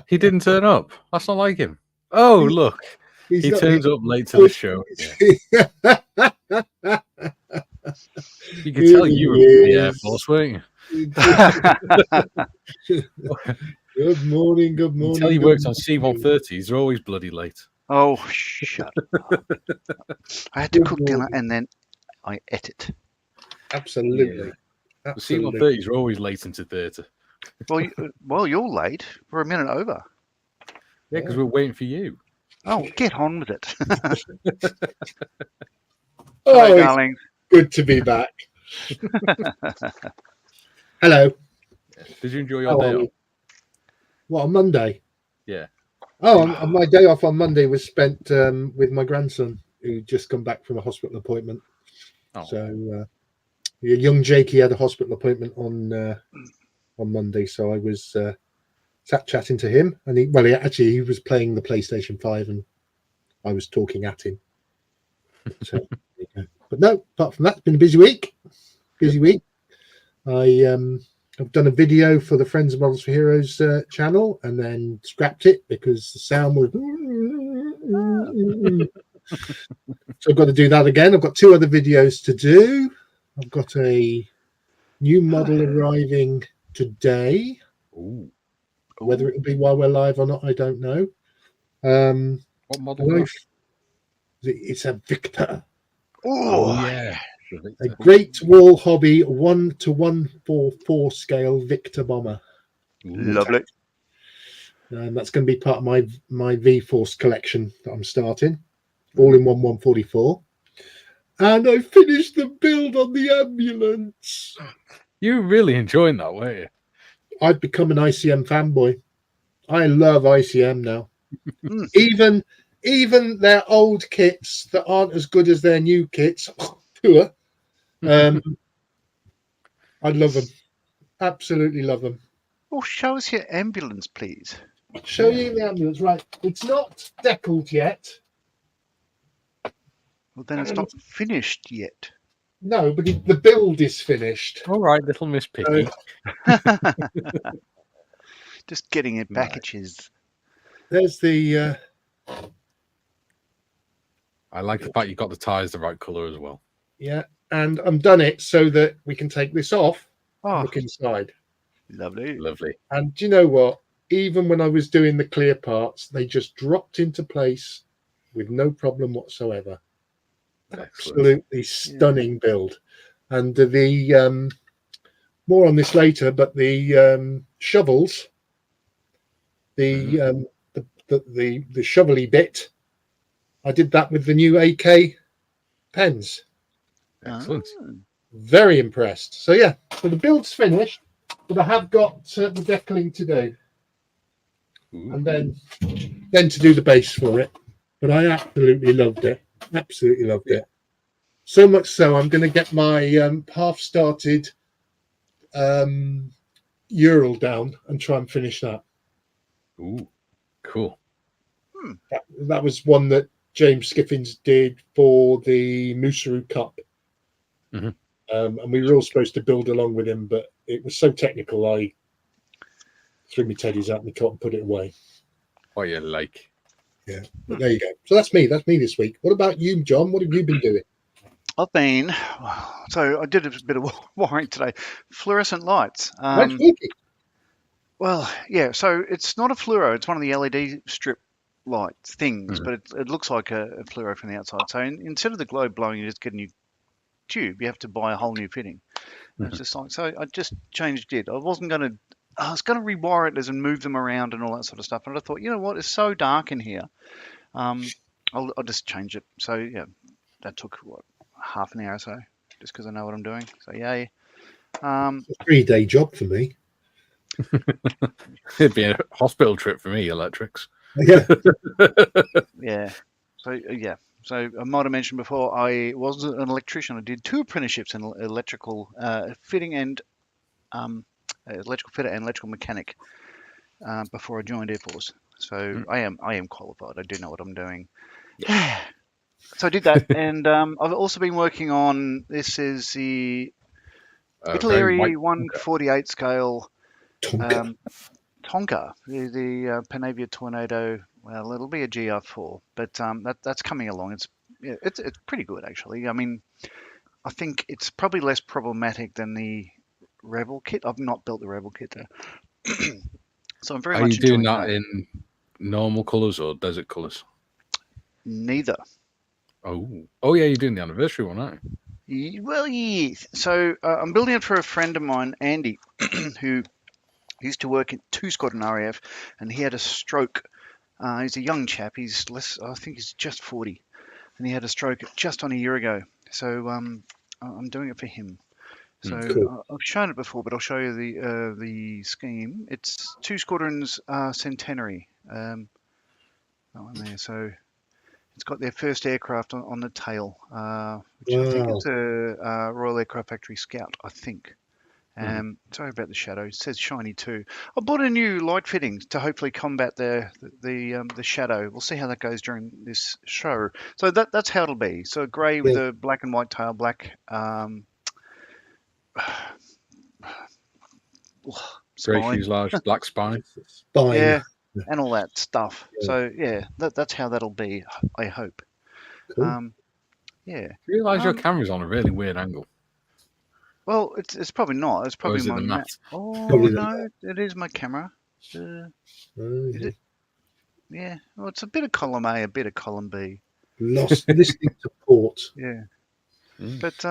He didn't turn up. That's not like him. Oh, look. He's He not turns the- up late to the show. Yeah. You could Here tell you were he in the Air is. Force, weren't you? Good morning, good You morning. can tell you good worked on morning. C-130s. They're always bloody late. Oh, shut up. I had to Good cook dinner morning. and then I ate it. Absolutely. Yeah. The Absolutely. C-130s are always late into theatre. Well, you're late. We're a minute over. Yeah, because we're waiting for you. Oh, get on with it. Oh, Hello, it's darlings. good to be back. Hello. Did you enjoy your How day are off? we? What, on Monday? Yeah. Oh, my day off on Monday was spent with my grandson, who just come back from a hospital appointment. Oh. So, young Jakey had a hospital appointment on Monday, so I was sat chatting to him, and he was playing the PlayStation 5, and I was talking at him. So, but no, apart from that, it's been a busy week. I've done a video for the Friends of Models for Heroes channel, and then scrapped it because the sound was. So I've got to do that again. I've got 2 other videos to do. I've got a new model arriving today. Ooh. Whether it will be while we're live or not, I don't know. What model? It's a Victor. Oh, yeah. A Great Wall Hobby 1:144 scale Victor bomber. lovely. That's going to be part of my V-Force collection that I'm starting. All in 1:144. And I finished the build on the ambulance. You were really enjoying that, weren't you? I've become an ICM fanboy. I love ICM now. Even their old kits that aren't as good as their new kits. I love them. Absolutely love them. Well, show us your ambulance, please. Show you the ambulance. Right. It's not decaled yet. Well, then it's not finished yet. No, but the build is finished. All right, little Miss Picky. Just getting it packages. There's the. I like the fact you got the tyres the right colour as well. Yeah, and I'm done it so that we can take this off and look inside. Lovely. And do you know what? Even when I was doing the clear parts, they just dropped into place with no problem whatsoever. Absolutely stunning build. And the more on this later, but the shovels, the shovely bit, I did that with the new AK pens. Excellent. Very impressed. So yeah, so the build's finished, but I have got the decaling to do. And then to do the base for it. But I absolutely loved it. Absolutely loved it. So much so, I'm going to get my half-started Ural down and try and finish that. Ooh, cool. That was one that James Skiffins did for the Musaru Cup. And we were all supposed to build along with him, but it was so technical, I threw my teddies out in the cot and put it away. What you like? Yeah, but there you go. So that's me this week. What about you, John? What have you been doing? I did a bit of wiring today. Fluorescent lights. Well, yeah, so it's not a fluoro. It's one of the LED strip lights things, but it looks like a fluoro from the outside. So instead of the globe blowing, you just get a new tube. You have to buy a whole new fitting. It's just like, so I just changed it. I was going to rewire it and move them around and all that sort of stuff. And I thought, you know what, it's so dark in here. I'll just change it. So yeah, that took half an hour or so, just because I know what I'm doing. So yay. It's a 3-day job for me. It'd be a hospital trip for me, electrics. Yeah. Yeah. So yeah. So I might have mentioned before, I was an electrician. I did 2 apprenticeships in electrical fitting and electrical fitter and electrical mechanic before I joined Air Force. So I am qualified. I do know what I'm doing. Yeah. So I did that, and I've also been working on, this is the Italy 148 scale Tonka. Tonka, the Panavia Tornado. Well, it'll be a GR4, but that's coming along. It's pretty good actually. I mean, I think it's probably less problematic than the Rebel kit. I've not built the Rebel kit though, so I'm very Are much you doing enjoying that in normal colours or desert colours? Neither. Oh yeah, you're doing the anniversary one, aren't you? Well, yes. So I'm building it for a friend of mine, Andy, who used to work at 2 Squadron RAF, and he had a stroke. He's a young chap. He's less, I think he's just 40, and he had a stroke just on a year ago. So I'm doing it for him. So Cool. I've shown it before, but I'll show you the scheme. It's 2 Squadrons Centenary. That one there. So it's got their first aircraft on the tail, which I think is a Royal Aircraft Factory Scout, I think. Sorry about the shadow. It says shiny too. I bought a new light fitting to hopefully combat the shadow. We'll see how that goes during this show. So that's how it'll be. So grey with a black and white tail, black Grey spine. fuselage, black spine. Spine. Yeah, and all that stuff. Yeah. So yeah, that's how that'll be. I hope. Cool. Yeah. You realise your camera's on a really weird angle. Well, it's probably not. It's probably is it my the map. mat? Oh Probably the no, it is my camera. Is it? Yeah. Well, it's a bit of column A, a bit of column B. Lost listening support. Yeah. But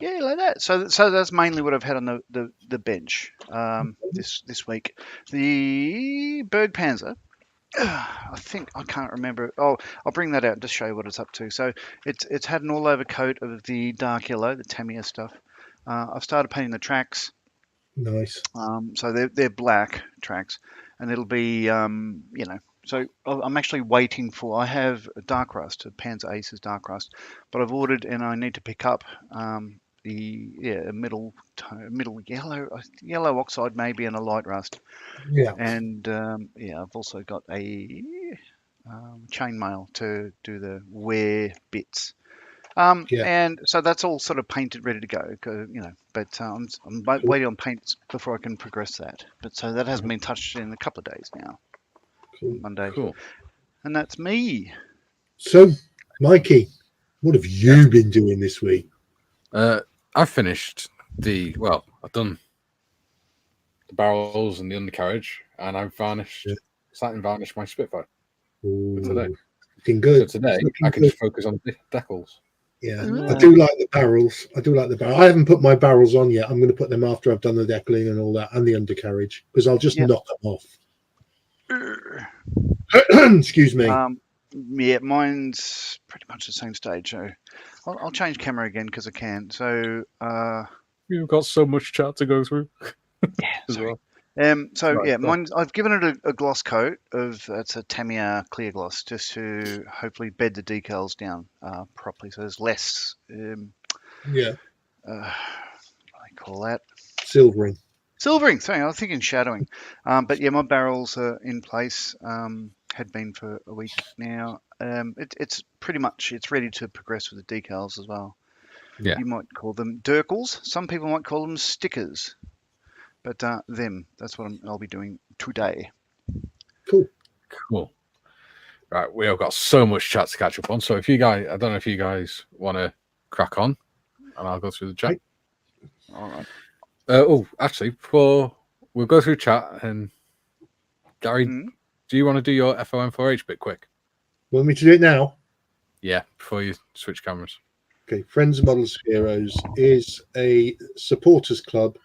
yeah, like that. So that's mainly what I've had on the bench this week. The Berg Panzer. I think I can't remember. Oh, I'll bring that out and just show you what it's up to. So it's had an all over coat of the dark yellow, the Tamiya stuff. I've started painting the tracks. Nice. So they're black tracks, and it'll be So I'm actually waiting for. I have a dark rust, a Panzer Aces dark rust, but I've ordered and I need to pick up a middle yellow oxide maybe and a light rust. Yeah. And I've also got a chainmail to do the wear bits. And so that's all sort of painted, ready to go. But I'm waiting on paints before I can progress that. But so that hasn't been touched in a couple of days now. Cool. Monday. Cool. And that's me. So, Mikey, what have you been doing this week? I've finished I've done the barrels and the undercarriage, and I've satin varnished my Spitfire for today. Looking good. So today I can just focus on decals. Yeah, I do like the barrels. I haven't put my barrels on yet. I'm going to put them after I've done the decaling and all that, and the undercarriage, because I'll just knock them off. Excuse me. Yeah, mine's pretty much the same stage. So I'll change camera again because I can. So you've got so much chat to go through. Yeah, as well. Mine's. I've given it a gloss coat of it's a Tamiya clear gloss just to hopefully bed the decals down properly, so there's less. What do they call that? Silvering. Sorry, I was thinking shadowing. But yeah, my barrels are in place. Had been for a week now. It's pretty much ready to progress with the decals as well. Yeah. You might call them Decals. Some people might call them stickers. But that's what I'll be doing today. Cool. Right, we have got so much chat to catch up on. So I don't know if you guys want to crack on, and I'll go through the chat. All right. Actually, we'll go through chat. And Gary, do you want to do your FOM4H bit quick? Want me to do it now? Yeah, before you switch cameras. Okay. Friends of Models for Heroes is a supporters club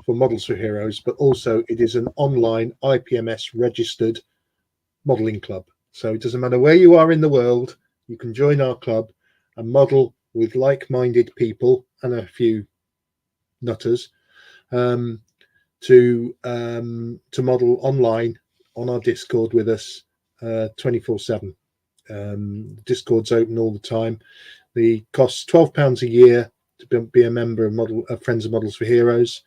for Models for Heroes, but also it is an online IPMS registered modeling club. So it doesn't matter where you are in the world, you can join our club and model with like-minded people and a few nutters to model online on our Discord with us 24/7. Discord's open all the time. The costs £12 a year to be a member of Friends of Models for Heroes,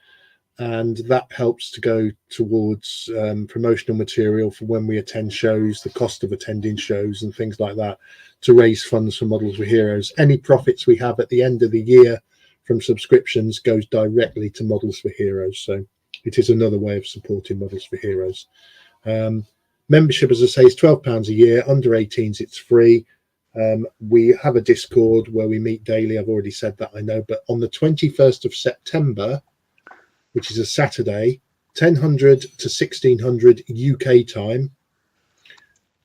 and that helps to go towards promotional material for when we attend shows, the cost of attending shows and things like that, to raise funds for Models for Heroes. Any profits we have at the end of the year from subscriptions goes directly to Models for Heroes. So it is another way of supporting Models for Heroes. Membership, as I say, is £12 a year. Under 18s, it's free. We have a Discord where we meet daily. I've already said that, I know. But on the 21st of September, which is a Saturday, 1000 to 1600 UK time,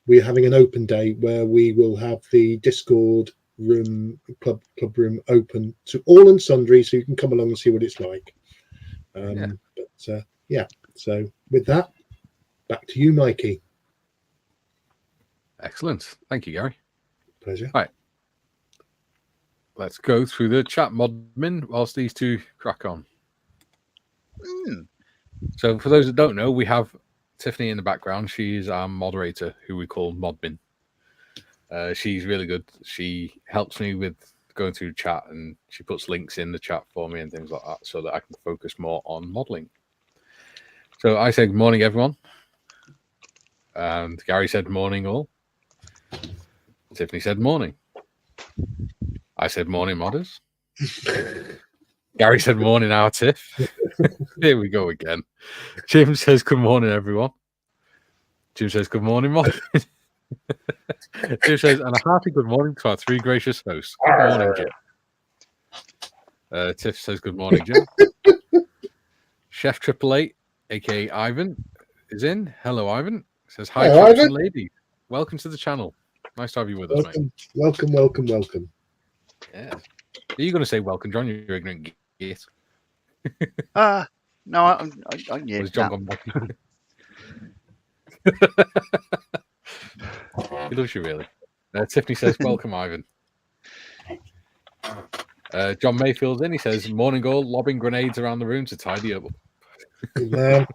we're having an open day where we will have the Discord room, club room, open to all and sundry, so you can come along and see what it's like. So with that, back to you, Mikey. Excellent. Thank you, Gary. Pleasure. Right. Let's go through the chat modmin whilst these two crack on. So for those that don't know, we have Tiffany in the background. She's our moderator, who we call Modmin. She's really good. She helps me with going through chat, and she puts links in the chat for me and things like that so that I can focus more on modeling. So I said, good morning, everyone. And Gary said, morning, all. Tiffany said, morning. I said, morning, modders. Gary said, morning, our Tiff. Here we go again. Jim says, good morning, everyone. Jim says, good morning, Modmin. Jim says, and a hearty good morning to our three gracious hosts. Good morning, Jim. Tiff says, good morning, Jim. Chef 888, aka Ivan, is in. Hello, Ivan. Says, hi, Hello, chaps Ivan. and ladies. Welcome to the channel. Nice to have you with us, mate. Welcome. Yeah. Are you going to say welcome, John? You're ignorant git. No, yeah. Was John gone back? He loves you, really. Tiffany says, welcome, Ivan. John Mayfield's in. He says, morning, all. Lobbing grenades around the room to tidy up. Good man.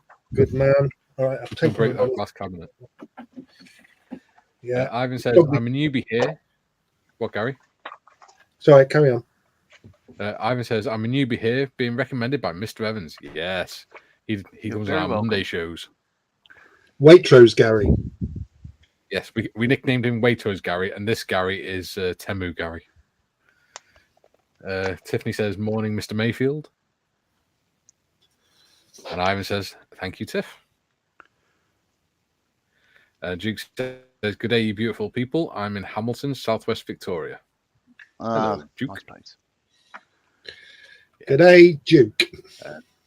All right, I've Don't taken break that glass cabinet. Yeah. Ivan says, I'm a newbie here. What, Gary? Sorry, carry on. Ivan says, I'm a newbie here, being recommended by Mr. Evans. Yes. He comes on our Monday shows. Waitrose Gary. Yes, we nicknamed him Waitrose Gary, and this Gary is Temu Gary. Tiffany says, morning, Mr. Mayfield. And Ivan says, thank you, Tiff. Duke says, good day, you beautiful people. I'm in Hamilton, Southwest Victoria. Hello, Duke. Nice place. Good day, Duke.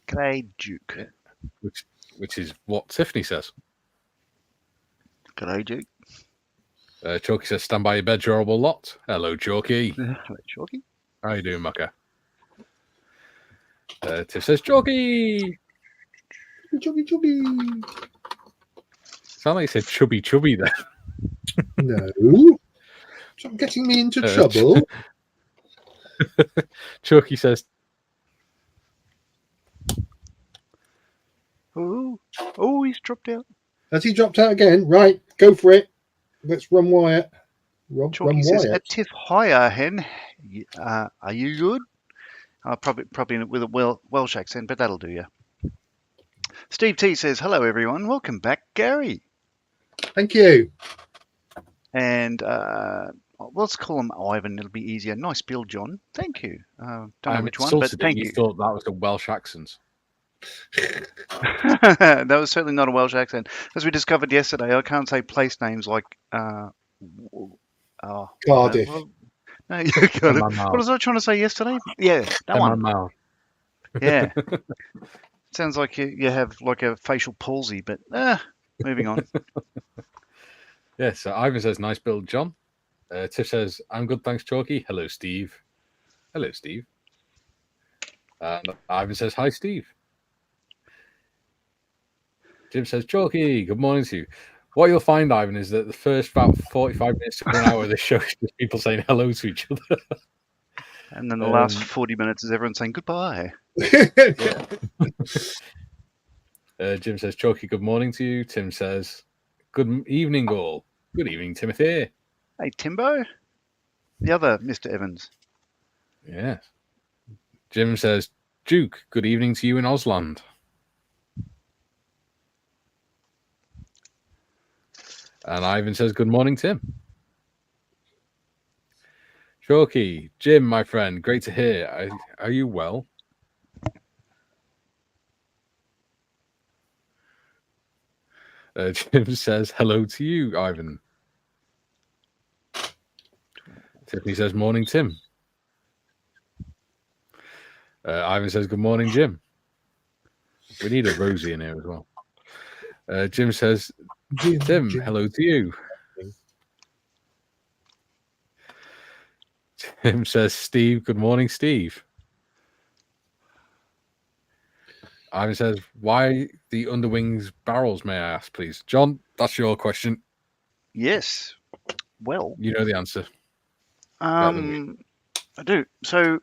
Good day, Duke. Yeah. Which is what Tiffany says. Good day, Duke. Chalky says, stand by your bed, you horrible lot. Hello, Chalky. Hello, Chalky. How you doing, Mucker? Tiff says, Chalky. Chubby. Sound like you said chubby there. No. Stop getting me into trouble. Chalky says, Oh, he's dropped out. Has he dropped out again? Right, go for it. Let's run Wyatt. Chalky says, at Tiff, hiya, hen. Are you good? Probably with a Welsh accent, but that'll do you. Steve T says, hello, everyone. Welcome back, Gary. Thank you. And let's call him Ivan. It'll be easier. Nice build, John. Thank you. Don't know which one, but thank you. You thought that was a Welsh accent. That was certainly not a Welsh accent. As we discovered yesterday, I can't say place names like Cardiff. No, you got it. What was I trying to say yesterday? Yeah, that one. Yeah. Sounds like you have like a facial palsy, but moving on. Yeah, so Ivan says, nice build, John. Tiff says, I'm good, thanks, Chalky. Hello, Steve. Hello, Steve. And Ivan says, hi, Steve. Jim says, Chalky, good morning to you. What you'll find, Ivan, is that the first about 45 minutes to 1 hour of the show is just people saying hello to each other. And then the last 40 minutes is everyone saying goodbye. Jim says, Chalky, good morning to you. Tim says, good evening, all. Good evening, Timothy. Hey, Timbo. The other Mr. Evans. Yes. Jim says, Duke, good evening to you in Ausland. And Ivan says, good morning, Tim. Chalky, Jim, my friend, great to hear. Are you well? Jim says hello to you, Ivan. Tiffany says morning, Tim. Ivan says good morning, Jim. We need a Rosie in here as well. Jim says, Tim, hello to you. Tim says, Steve, good morning, Steve. Ivan says, why the underwings barrels, may I ask, please? John, that's your question. Yes. Well, you know the answer. I do. So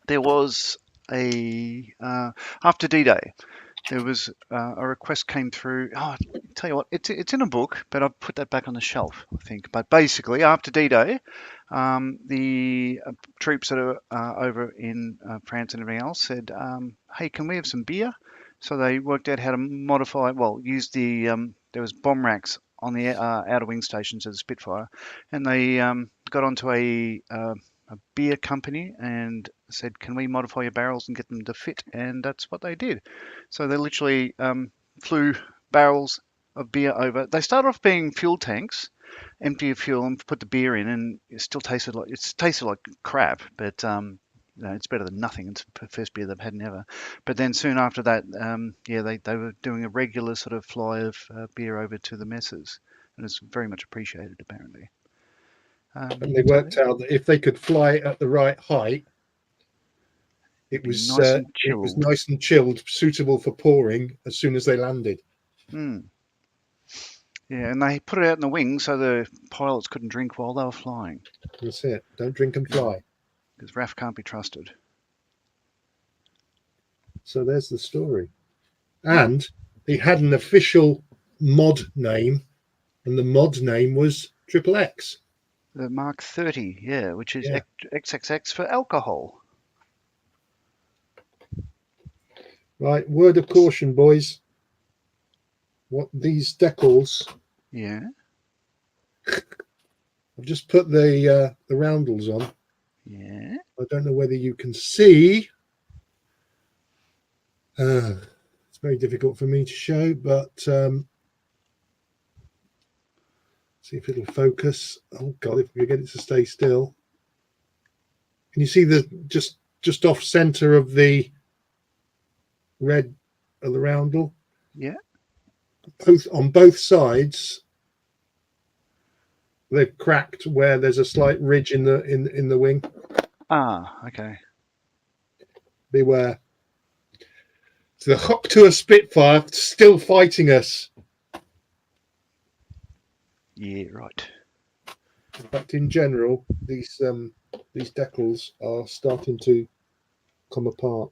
there was after D-Day, there was a request came through. Oh, I tell you what, it's in a book, but I've put that back on the shelf, I think. But basically, after D-Day, the troops that are over in France and everything else said, "Hey, can we have some beer?" So they worked out how to modify. Well, use the there was bomb racks on the outer wing stations of the Spitfire, and they got onto a beer company and said, "Can we modify your barrels and get them to fit?" And that's what they did. So they literally flew barrels of beer over. They started off being fuel tanks, empty of fuel, and put the beer in, and it still tasted like crap. But it's better than nothing. It's the first beer they've had ever. But then soon after that, they were doing a regular sort of fly of beer over to the messes, and it's very much appreciated apparently. And they worked out that if they could fly it at the right height, it was nice and chilled, suitable for pouring as soon as they landed. Yeah, and they put it out in the wing so the pilots couldn't drink while they were flying. That's it. Don't drink and fly. Because RAF can't be trusted. So there's the story. And they had an official mod name, and the mod name was XXX. The Mark 30, yeah, which is XXX for alcohol. Right, word of caution, boys. What these decals? Yeah. I've just put the roundels on. Yeah. I don't know whether you can see. It's very difficult for me to show, but see if it'll focus. Oh God, if we get it to stay still. Can you see the just off center of the red of the roundel? Yeah. On both sides, they've cracked where there's a slight ridge in the wing. Ah, okay. Beware. So the hook to a Spitfire still fighting us. Yeah, right. In fact, in general, these decals are starting to come apart.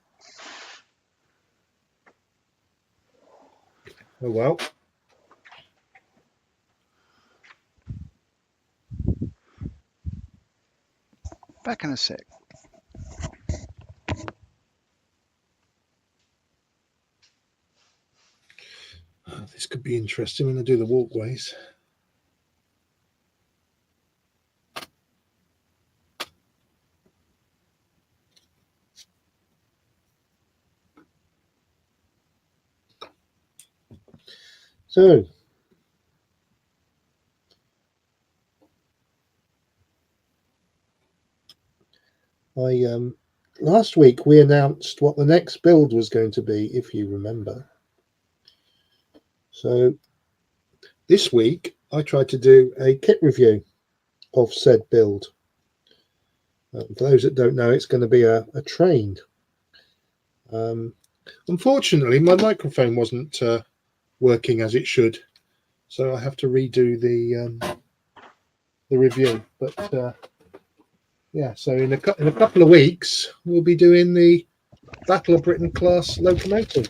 Oh well. Back in a sec. This could be interesting when I do the walkways. So, last week we announced what the next build was going to be, if you remember. So this week I tried to do a kit review of said build. For those that don't know, it's going to be a train. Unfortunately, my microphone wasn't working as it should, so I have to redo the review. But yeah, so in a couple of weeks we'll be doing the Battle of Britain class locomotive.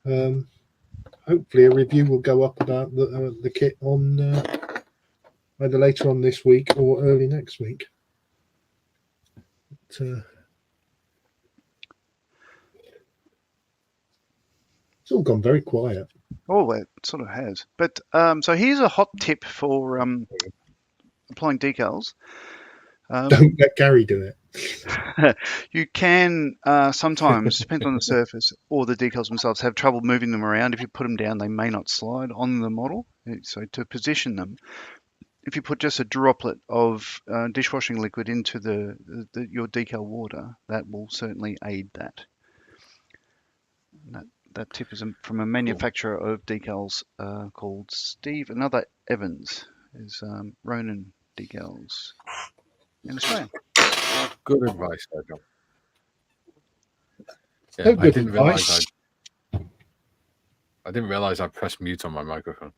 Hopefully a review will go up about the kit on either later on this week or early next week. But, it's all gone very quiet. Oh, it sort of has. But so here's a hot tip for applying decals. Don't let Gary do it. You can sometimes, depends on the surface or the decals themselves, have trouble moving them around. If you put them down, they may not slide on the model. So to position them, if you put just a droplet of dishwashing liquid into your decal water, that will certainly aid that. That tip is from a manufacturer of decals called another Evans, is Ronin Decals in Australia. Good advice, there, John. Yeah, No I good didn't advice. realize I pressed mute on my microphone.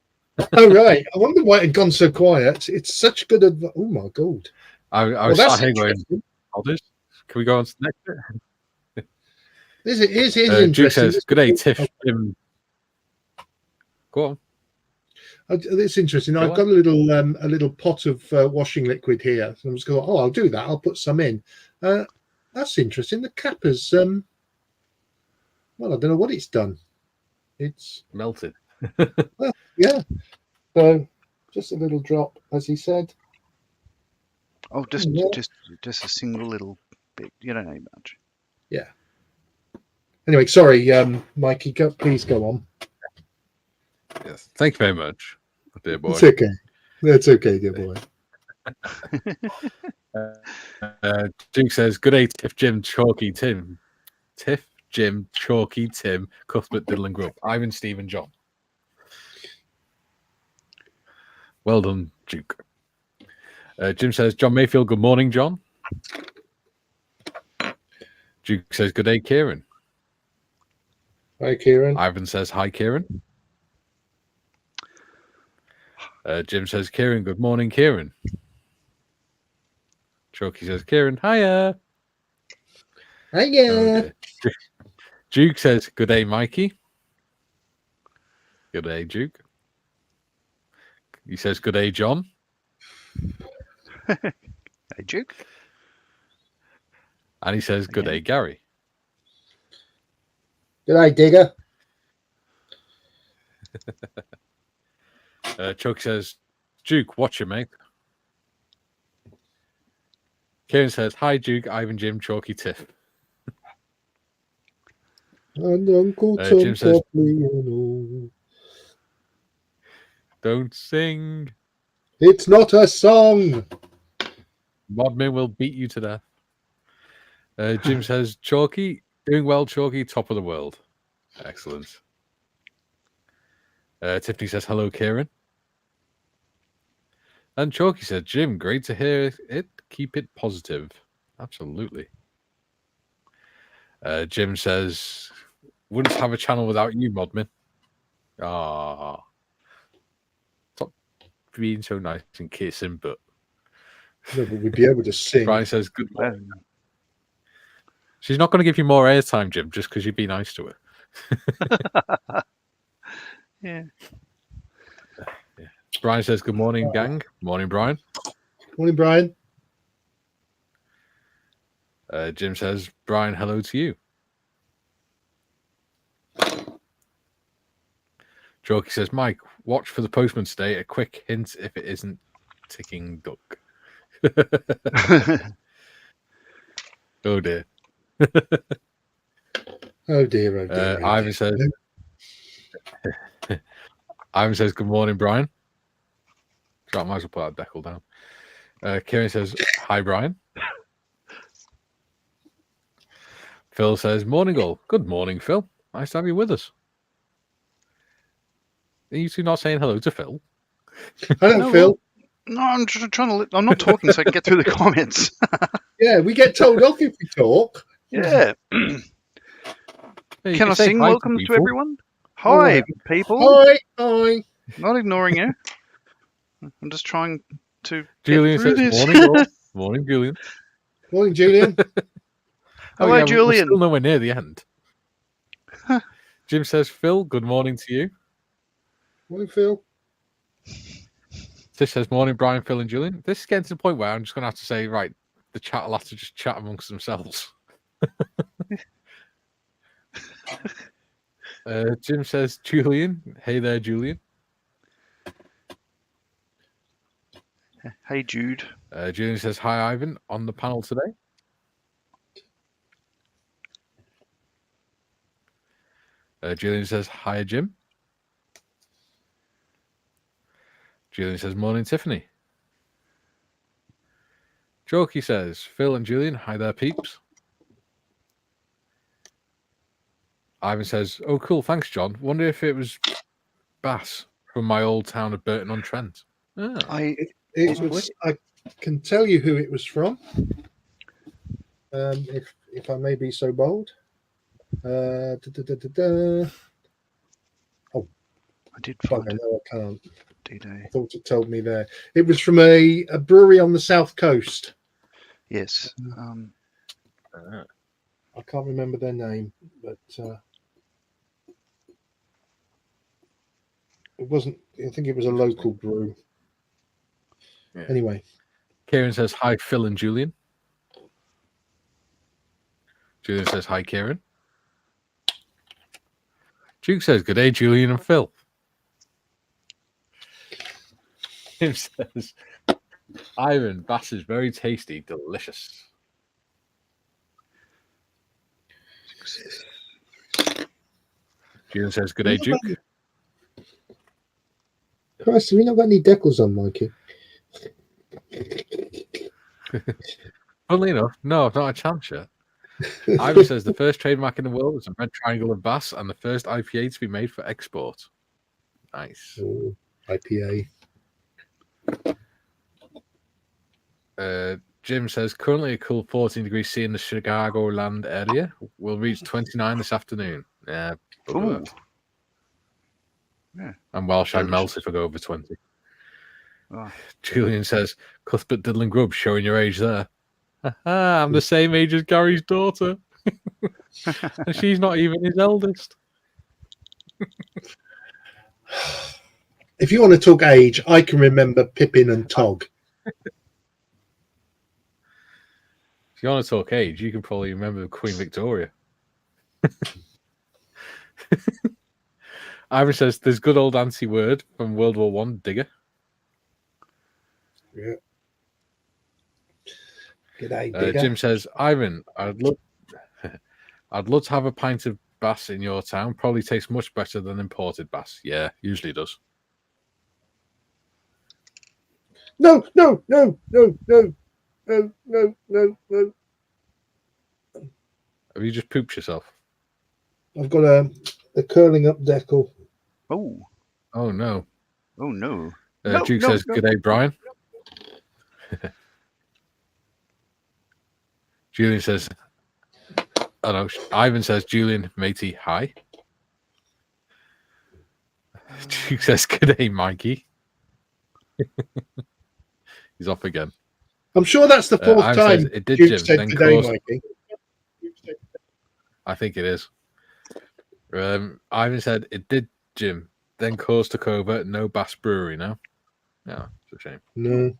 Oh right, I wonder why it had gone so quiet. It's such good advice. Oh my god! I was that's sat here going, interesting. "Others, can we go on to the next bit?" This is Duke interesting. says, "Good day, Tiff." Go on. It's interesting. Go I've on. got a little pot of washing liquid here. So I'm just going. Oh, I'll do that. I'll put some in. That's interesting. The cap has well, I don't know what it's done. It's Melted. well, yeah. So just a little drop, as he said. Oh, Yeah. just a single little bit. You don't need much. Yeah. Anyway, sorry, Mikey. Please go on. Yes. Thank you very much, dear boy. It's okay. That's okay, dear boy. Duke says, "Good day, Tiff, Jim, Chalky, Tim. Tiff, Jim, Chalky, Tim, Cuthbert, Diddle, and Grubb. Ivan, Steve, and John. Well done, Duke." Jim says, "John Mayfield, good morning, John." Duke says, "Good day, Kieran." Hi, Kieran. Ivan says, "Hi, Kieran." Jim says, "Kieran, good morning, Kieran." Chalky says, "Kieran, hiya." Hiya. Oh, Duke says, "Good day, Mikey." Good day, Duke. He says, "Good day, John." Hey, Duke. And he says, "Good day, Gary." Good day, Digger. Chuck says, "Duke, watch you, mate." Kieran says, "Hi, Duke, Ivan, Jim, Chalky, Tiff." And Uncle Tom Jim says, Copley, "Don't sing. it's not a song." Modman will beat you to death. Jim says, "Chalky, doing well, Chalky, top of the world." Excellent. Tiffany says, "Hello, Kieran." And Chalky said, "Jim, great to hear it. Keep it positive." Absolutely. Jim says, "Wouldn't have a channel without you, Modman." Ah, stop being so nice and kissing, but No, but we'd be able to sing. Brian says, "Good morning." She's not going to give you more airtime, Jim, just because you'd be nice to her. Yeah. Brian says, "Good morning, gang." Morning, Brian. Morning, Brian. Jim says, "Brian, hello to you." Chalky says, "Mike, watch for the postman today. A quick hint if it isn't ticking duck." Oh dear. Oh dear, oh dear. Ivan says, "Good morning, Brian." So I might as well put that decal down. Kieran says, "Hi, Brian." Phil says, "Morning, all." Good morning, Phil. Nice to have you with us. Are you two not saying hello to Phil? Hello, No, Phil. No, I'm just trying to. I'm not talking so I can get through the comments. Yeah, we get told off if we talk. Yeah. Yeah, Can I say sing hi welcome to people. everyone? All Hi, right. people. Hi, hi. Not ignoring you. I'm just trying to Julian get through says, this. "Morning, all." Morning, Julian. Morning, Julian. Hello, We're Julian. still nowhere near the end. Jim says, "Phil, good morning to you." Morning, Phil. Tish says, "Morning, Brian, Phil, and Julian." This is getting to the point where I'm just going to have to say, right, the chat will have to just chat amongst themselves. Jim says, Julian. Hey there, Julian. Hey, Jude. Julian says, hi, Ivan, on the panel today. Julian says, hi, Jim. Julian says, morning, Tiffany. Jokey says, Phil and Julian, hi there, peeps. Ivan says, oh, cool, thanks, John. Wonder if it was Bass from my old town of Burton-on-Trent. Oh. I can tell you who it was from, if I may be so bold. I did find it. No, I can't. D-Day. I thought it told me there. It was from a brewery on the south coast. Yes. I can't remember their name, but it wasn't. I think it was a local brew. Yeah. Anyway, Kieran says, hi, Phil and Julian. Julian says, hi, Kieran. Duke says, good day, Julian and Phil. Tim says, Ivan, Bass is very tasty, delicious. Julian says, good day, Duke. Christ, have we not got any decals on, Mikey? Funnily enough, no, I've not had a chance yet. Ivan says the first trademark in the world is a red triangle of Bass and the first IPA to be made for export. Nice. Ooh, IPA. Jim says currently a cool 14 degrees C in the Chicagoland area. We'll reach 29 this afternoon. Yeah. Ooh. Yeah. And Welsh, I melt if I go over 20. Oh. Julian says, Cuthbert Diddling Grubb, showing your age there. I'm the same age as Gary's daughter. And she's not even his eldest. If you want to talk age, I can remember Pippin and Tog. If you want to talk age, you can probably remember Queen Victoria. Ivan says, there's good old Nancy Word from World War One, Digger. Yeah. G'day, Digger. Jim says, Ivan, I'd love to have a pint of Bass in your town. Probably tastes much better than imported Bass. Yeah, usually does. No. Have you just pooped yourself? I've got a curling up decal. Oh. Oh, no. Oh, no. Duke says, good day, Brian. Julian says, oh no, Ivan says, Julian, matey, hi. Duke says, good day, Mikey. He's off again. I'm sure that's the fourth time. Says, it did, Duke Jim. said Then today, caused... Mikey. I think it is. Ivan said, it did, Jim. Then caused to covert, no Bass Brewery now. No, it's a shame. No.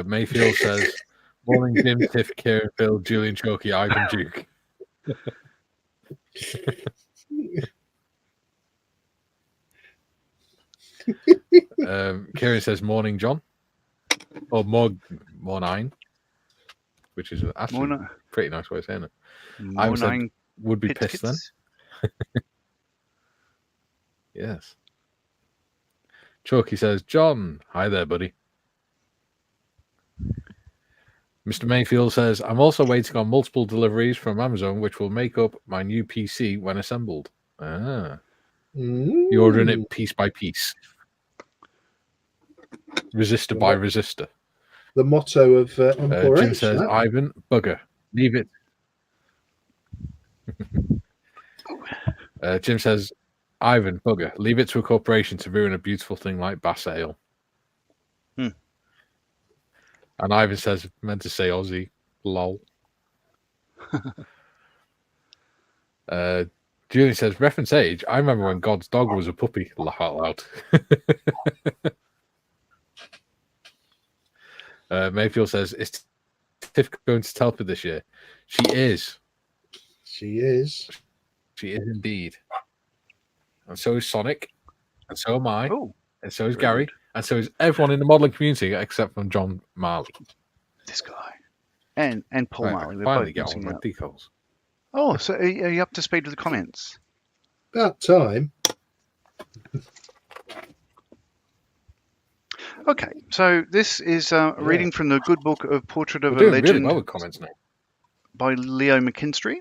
Mayfield says, morning, Jim, Tiff, Kieran, Phil, Julian, Chokey, Ivan, Duke. Kieran says, morning, John. Or morning, which is actually a pretty nice way of saying it. Ivan said, would be pissed then. Yes. Chokey says, John, hi there, buddy. Mr. Mayfield says, I'm also waiting on multiple deliveries from Amazon, which will make up my new PC when assembled. You're ordering it piece by piece. Resistor by resistor. The motto of M4H. Jim says, Ivan, bugger. Leave it. Jim says, Ivan, bugger. Leave it to a corporation to ruin a beautiful thing like Bass Ale. And Ivan says, meant to say Aussie. Lol. Julian says, reference age. I remember when God's dog was a puppy. Laugh out loud. Mayfield says, is Tiff going to Telford this year? She is. She is. She is indeed. And so is Sonic. And so am I. Oh, And so is very Gary. good. And so is everyone in the modelling community except from John Marley. This guy. And Paul Right, Marley. I We're finally both get on missing with out. my decals. Oh, so are you up to speed with the comments? About time. Okay, so this is a reading from the Good Book of Portrait of We're a doing really Legend well with comments now. by Leo McKinstry.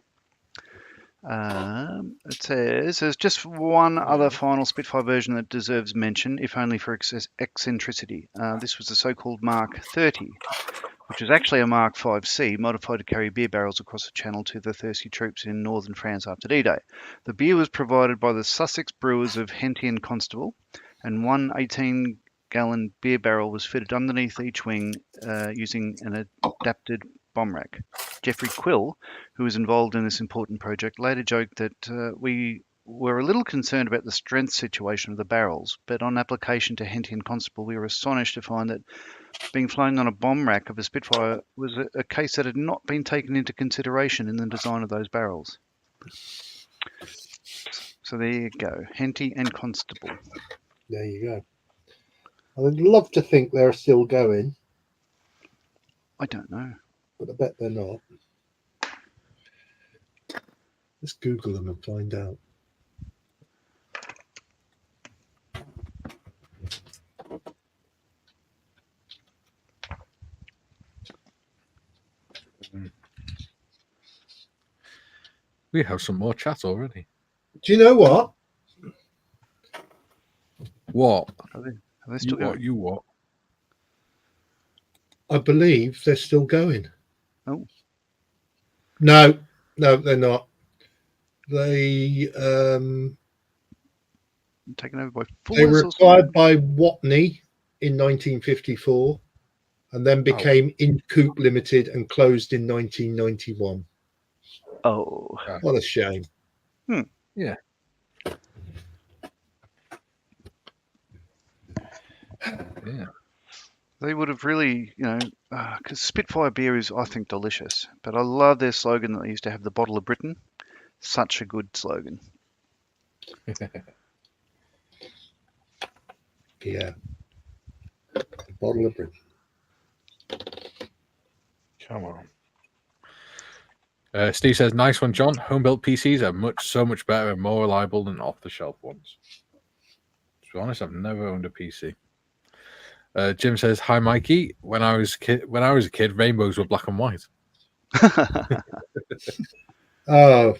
It says there's just one other final Spitfire version that deserves mention, if only for eccentricity. This was the so-called Mark 30, which is actually a Mark 5C modified to carry beer barrels across the channel to the thirsty troops in northern France after D-Day. The beer was provided by the Sussex brewers of Henty and Constable, and one 18-gallon beer barrel was fitted underneath each wing using an adapted bomb rack. Geoffrey Quill, who was involved in this important project, later joked that we were a little concerned about the strength situation of the barrels, but on application to Henty and Constable, we were astonished to find that being flown on a bomb rack of a Spitfire was a case that had not been taken into consideration in the design of those barrels. So there you go, Henty and Constable. There you go. I'd love to think they're still going, I don't know. but I bet they're not. Let's Google them and find out. We have some more chat already. Do you know what? What? Are they still going? You what? I believe they're still going. Oh. No, they're not. They Taken over by they were Fullers or acquired something? by Watney in 1954 and then became Incoop Limited and closed in 1991. Oh. What a shame. Yeah. Yeah. They would have really, because Spitfire beer is, I think, delicious. But I love their slogan that they used to have, the bottle of Britain. Such a good slogan. Yeah. A bottle of Britain. Come on. Steve says, nice one, John. Home-built PCs are so much better and more reliable than off-the-shelf ones. To be honest, I've never owned a PC. Jim says, hi, Mikey. When I was a kid, rainbows were black and white. Oh,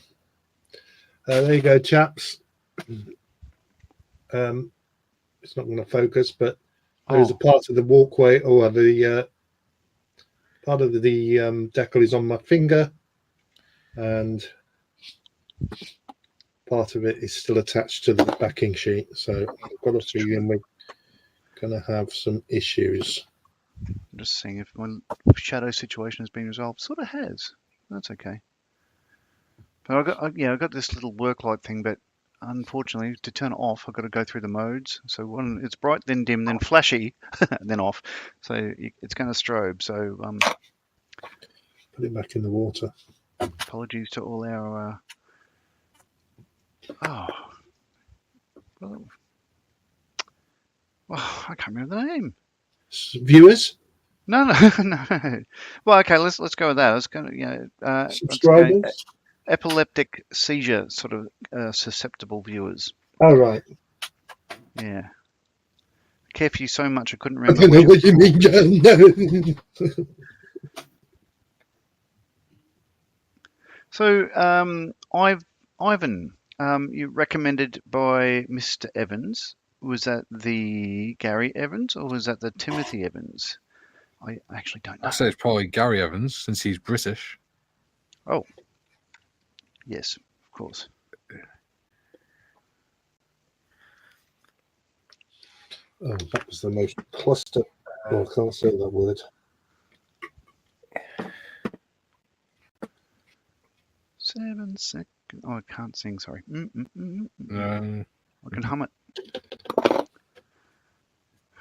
there you go, chaps. It's not going to focus, but there's a part of the walkway, or the part of the decal is on my finger, and part of it is still attached to the backing sheet. So I've got a feeling we're going to have some issues. I'm just seeing if my shadow situation has been resolved. Sort of has. That's okay. But I got this little work light thing, but unfortunately, to turn it off, I've got to go through the modes. So when it's bright, then dim, then flashy, then off. So it's going to strobe. So Put it back in the water. apologies to all our I can't remember the name. Viewers, No. Well, okay, let's go with that. I was going to subscribers. Epileptic seizure sort of susceptible viewers. Oh, right. Yeah. I care for you so much I couldn't I remember. don't know what you mean, John. No. So, Ivan, you recommended by Mr. Evans. Was that the Gary Evans or was that the Timothy Evans? I actually don't know. I say it's probably Gary Evans since he's British. Oh, yes, of course. Oh, that was the most cluster. Oh, I can't say that word. 7 seconds. Oh, I can't sing. Sorry. I can hum it.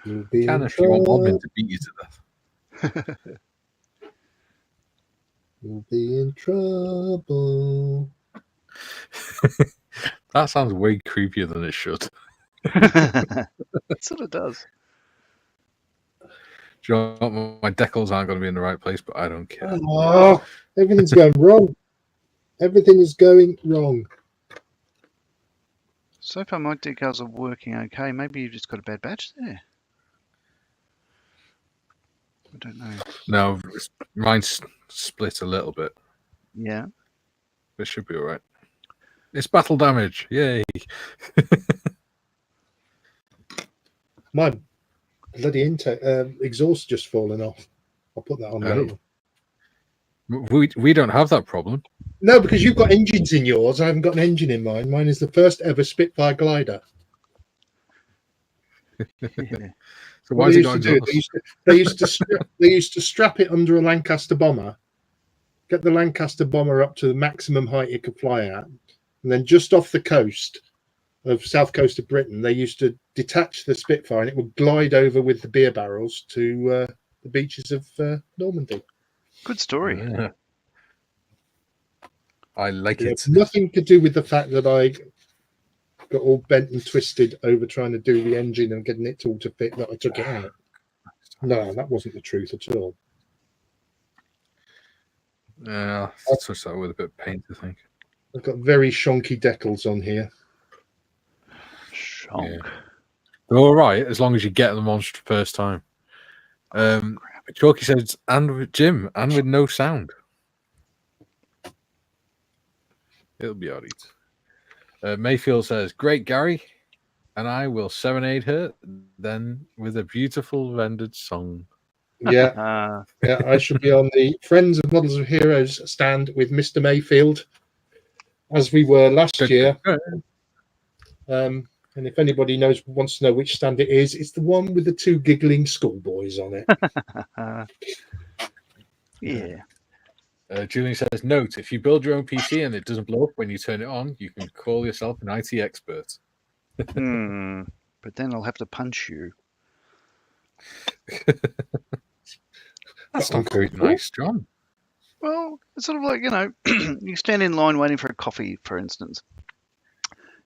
You'll be Can in if you want trouble. Modman to beat you to death. You'll be in trouble. That sounds way creepier than it should. That's what it does. Do you know what? My decals aren't going to be in the right place, but I don't care. Oh, everything's going wrong. Everything is going wrong. So far, my decals are working okay. Maybe you've just got a bad batch there. I don't know. No, mine's split a little bit. Yeah. It should be all right. It's battle damage. Yay. My bloody intake exhaust just fallen off. I'll put that on later. We don't have that problem. No, because you've got engines in yours. I haven't got an engine in mine. Mine is the first ever Spitfire glider. Yeah. So What why they is it used to got do, they used to strap it under a Lancaster bomber, get the Lancaster bomber up to the maximum height it could fly at, and then just off the coast of south coast of Britain, they used to detach the Spitfire and it would glide over with the beer barrels to the beaches of Normandy. Good story. Yeah. I like It it. had nothing to do with the fact that I got all bent and twisted over trying to do the engine and getting it all to fit that I took it out. No, that wasn't the truth at all. Yeah, I'll touch that with a bit of paint, I think. I've got very shonky decals on here. Shonk. Yeah. They're all right as long as you get them on first time. Chalky says, and with Jim, and with no sound. It'll be all right. Mayfield says, great, Gary. And I will serenade her then with a beautiful rendered song. Yeah, yeah. I should be on the Friends of Models of Heroes stand with Mr. Mayfield, as we were last year. And if anybody wants to know which stand it is, it's the one with the two giggling schoolboys on it. Yeah. Julian says, note, if you build your own PC and it doesn't blow up when you turn it on, you can call yourself an IT expert. But then I'll have to punch you. That's not very nice, John. Well, it's sort of like, you stand in line waiting for a coffee, for instance.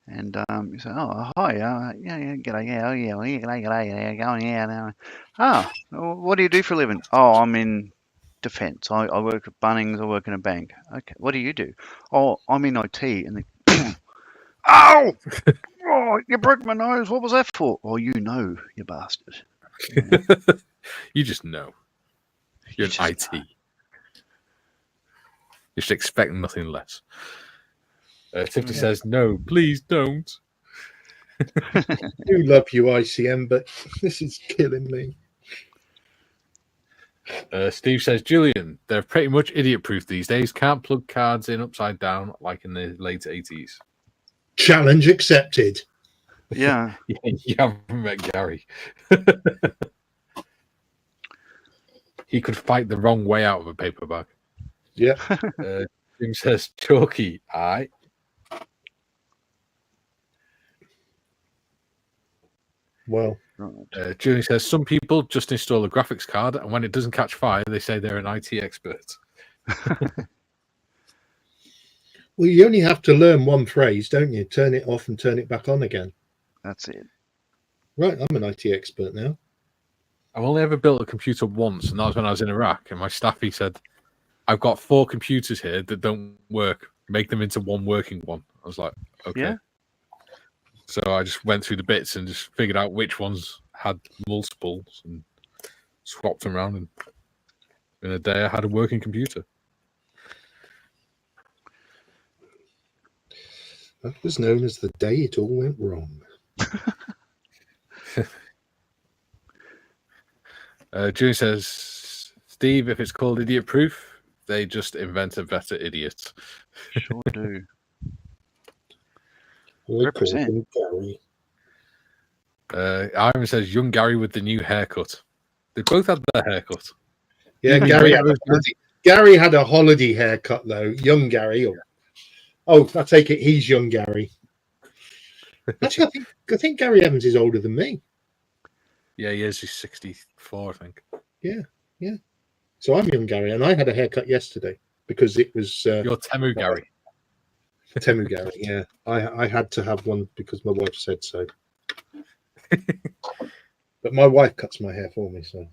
And you say, oh, hi, g'day, g'day. Ah, what do you do for a living? Oh, I'm in defence. I work at Bunnings, I work in a bank. Okay, what do you do? Oh, I'm in IT. And they, ow! Oh, you broke my nose. What was that for? Oh, you know, you bastard. Yeah. You just know. You're You an just IT. You should expect nothing less. Tiffany says, no, please don't. I do love you, ICM, but this is killing me. Steve says, Julian, they're pretty much idiot-proof these days. Can't plug cards in upside down like in the late 80s. Challenge accepted. Yeah. You haven't met Gary. He could fight the wrong way out of a paper bag. Yeah. Jim says, Chalky, aye. Well, Julian says, some people just install a graphics card, and when it doesn't catch fire, they say they're an IT expert. well, you only have to learn one phrase, don't you? Turn it off and turn it back on again. That's it. Right, I'm an IT expert now. I've only ever built a computer once, and that was when I was in Iraq. And my staffy said, I've got 4 computers here that don't work. Make them into one working one. I was like, okay. Yeah. So I just went through the bits and just figured out which ones had multiples and swapped them around. And in a day, I had a working computer. That was known as the day it all went wrong. Julian says, Steve, if it's called idiot proof, they just invent a better idiot. Sure do. Represent Gary. Ivan says, young Gary with the new haircut. They both had their haircut. Yeah, Gary had a holiday haircut, though. Young Gary. Oh, I take it he's young Gary. Actually, I think Gary Evans is older than me. Yeah, he is. He's 64, I think. Yeah. So I'm young Gary, and I had a haircut yesterday because it was... You're Temu Gary. Temu Gary, yeah. I had to have one because my wife said so. But my wife cuts my hair for me, so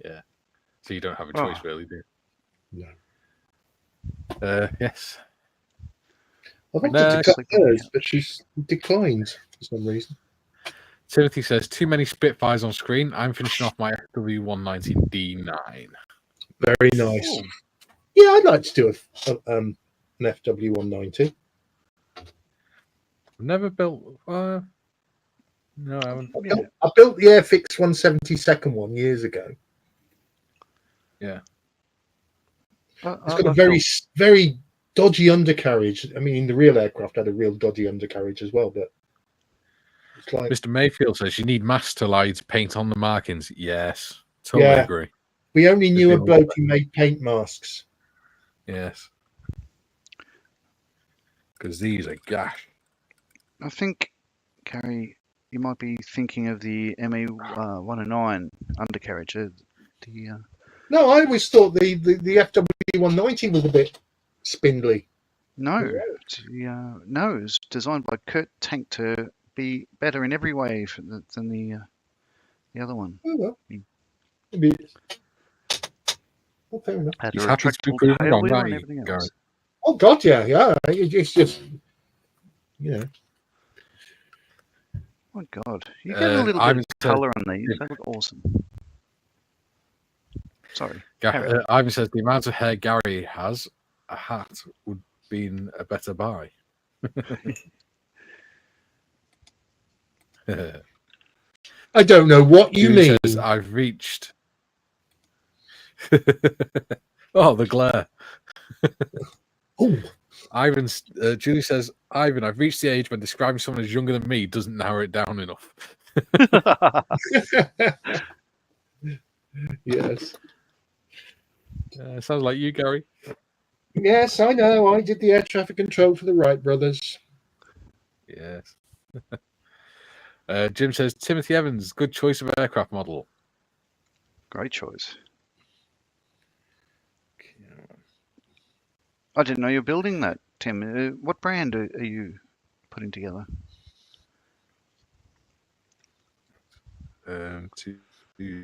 Yeah. So you don't have a choice, really, do no. you? Yes. I wanted No, to cut hers, but she's declined for some reason. Timothy says, too many Spitfires on screen. I'm finishing off my FW119D9. Very nice. Ooh. Yeah, I'd like to do an FW190. I've never built... no, I haven't. I built the Airfix 172nd one years ago. Yeah. It's got a very dodgy undercarriage. I mean, the real aircraft had a real dodgy undercarriage as well, but it's like... Mr. Mayfield says, you need master lights, paint on the markings. Yes. Totally agree. We only knew a bloke who made paint masks. Yes. Because these are gash. I think, Gary, you might be thinking of the ME 109 undercarriage. No, I always thought the FW190 was a bit spindly. No, no, it was designed by Kurt Tank to be better in every way than the other one. Oh, well. Maybe. Well, fair enough. Had He's a happy to be retractable proven tail wrong, wheel aren't and you, everything Gary? else. Oh, God, yeah. It's just, you know. Oh, God. You get a little bit of colour on these. They look awesome. Sorry. Ivan says, the amount of hair Gary has, a hat would have been a better buy. I don't know what you mean. Says, I've reached... oh, the glare. Oh. Julie says, Ivan, I've reached the age when describing someone as younger than me doesn't narrow it down enough. Yes. Sounds like you, Gary. Yes, I know. I did the air traffic control for the Wright brothers. Yes. Jim says, Timothy Evans, good choice of aircraft model. Great choice. I didn't know you're building that, Tim. What brand are you putting together? 2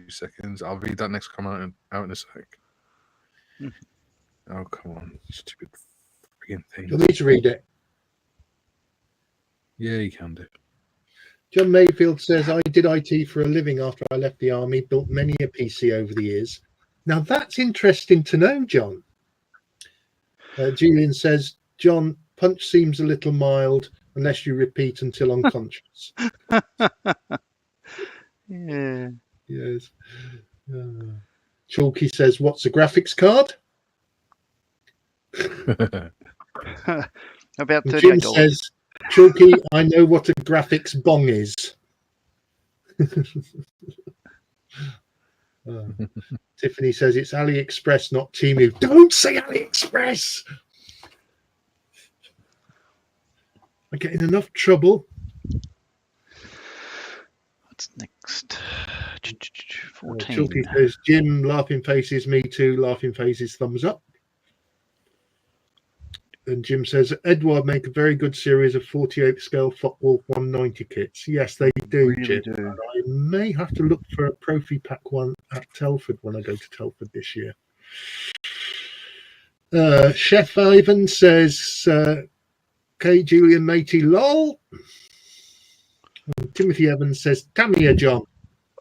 seconds. I'll read that next comment out in a sec. Oh, come on. Stupid freaking thing. You'll need to read it. Yeah, you can do. John Mayfield says, I did IT for a living after I left the army, built many a PC over the years. Now, that's interesting to know, John. Julian says, John, punch seems a little mild unless you repeat until unconscious. Yeah. Yes. Chalky says, what's a graphics card? About $38. Jim says, Chalky, I know what a graphics bong is. Tiffany says it's AliExpress, not Temu. Don't say AliExpress. I get in enough trouble. What's next? 14. Chalky says, Jim, laughing faces, me too, laughing faces, thumbs up. And Jim says, Edward make a very good series of 48 scale Focke-Wulf 190 kits. Yes, they do, Really Jim. do. And I may have to look for a Profi Pack one at Telford when I go to Telford this year. Chef Ivan says, K. Julian Matey, lol. And Timothy Evans says, Tamiya, John.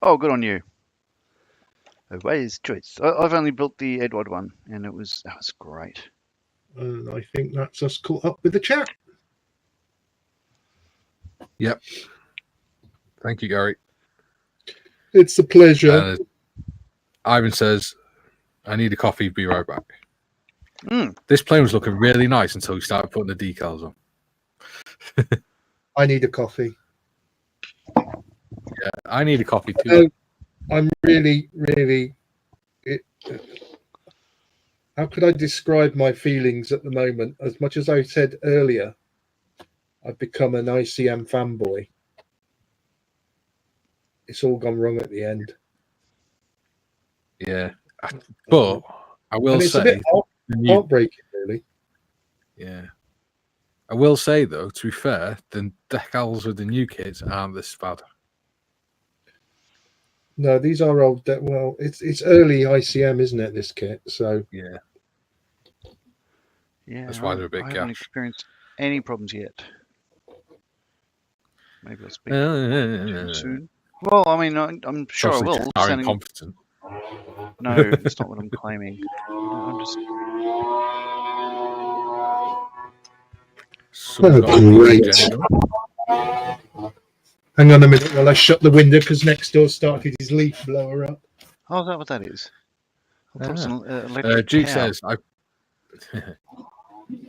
Oh, good on you. A wise choice. I've only built the Edward one, and that was great. And I think that's us caught up with the chat. Yep. Thank you, Gary. It's a pleasure. Ivan says, I need a coffee, be right back. This plane was looking really nice until we started putting the decals on. I need a coffee. Yeah, I need a coffee too. I'm really, how could I describe my feelings at the moment? As much as I said earlier, I've become an ICM fanboy. It's all gone wrong at the end. Yeah. But I will say... a bit heartbreaking, really. Yeah. I will say though, to be fair, the decals with the new kits aren't this bad. No, these are old. Well, it's early ICM, isn't it? This kit, so Yeah, Yeah, that's why they're a bit I haven't gash. experienced any problems yet. Maybe I'll speak too soon. Well, I mean, I'm sure I will. Are Standing... incompetent. No, that's not what I'm claiming. I'm just... Someone's got a great. Jenny gun. Hang on a minute while I shut the window because next door started his leaf blower up. Oh, is that what that is? I thought it was an electric Duke cow. says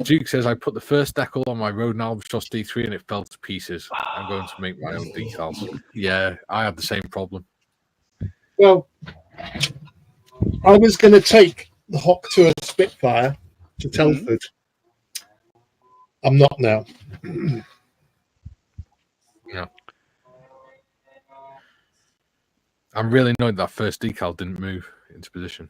Duke says I put the first decal on my Roden Albatross D3 and it fell to pieces. I'm going to make my own decals. Yeah, I had the same problem. Well, I was going to take the Hawk to a Spitfire to Telford. I'm not now. Yeah. I'm really annoyed that first decal didn't move into position.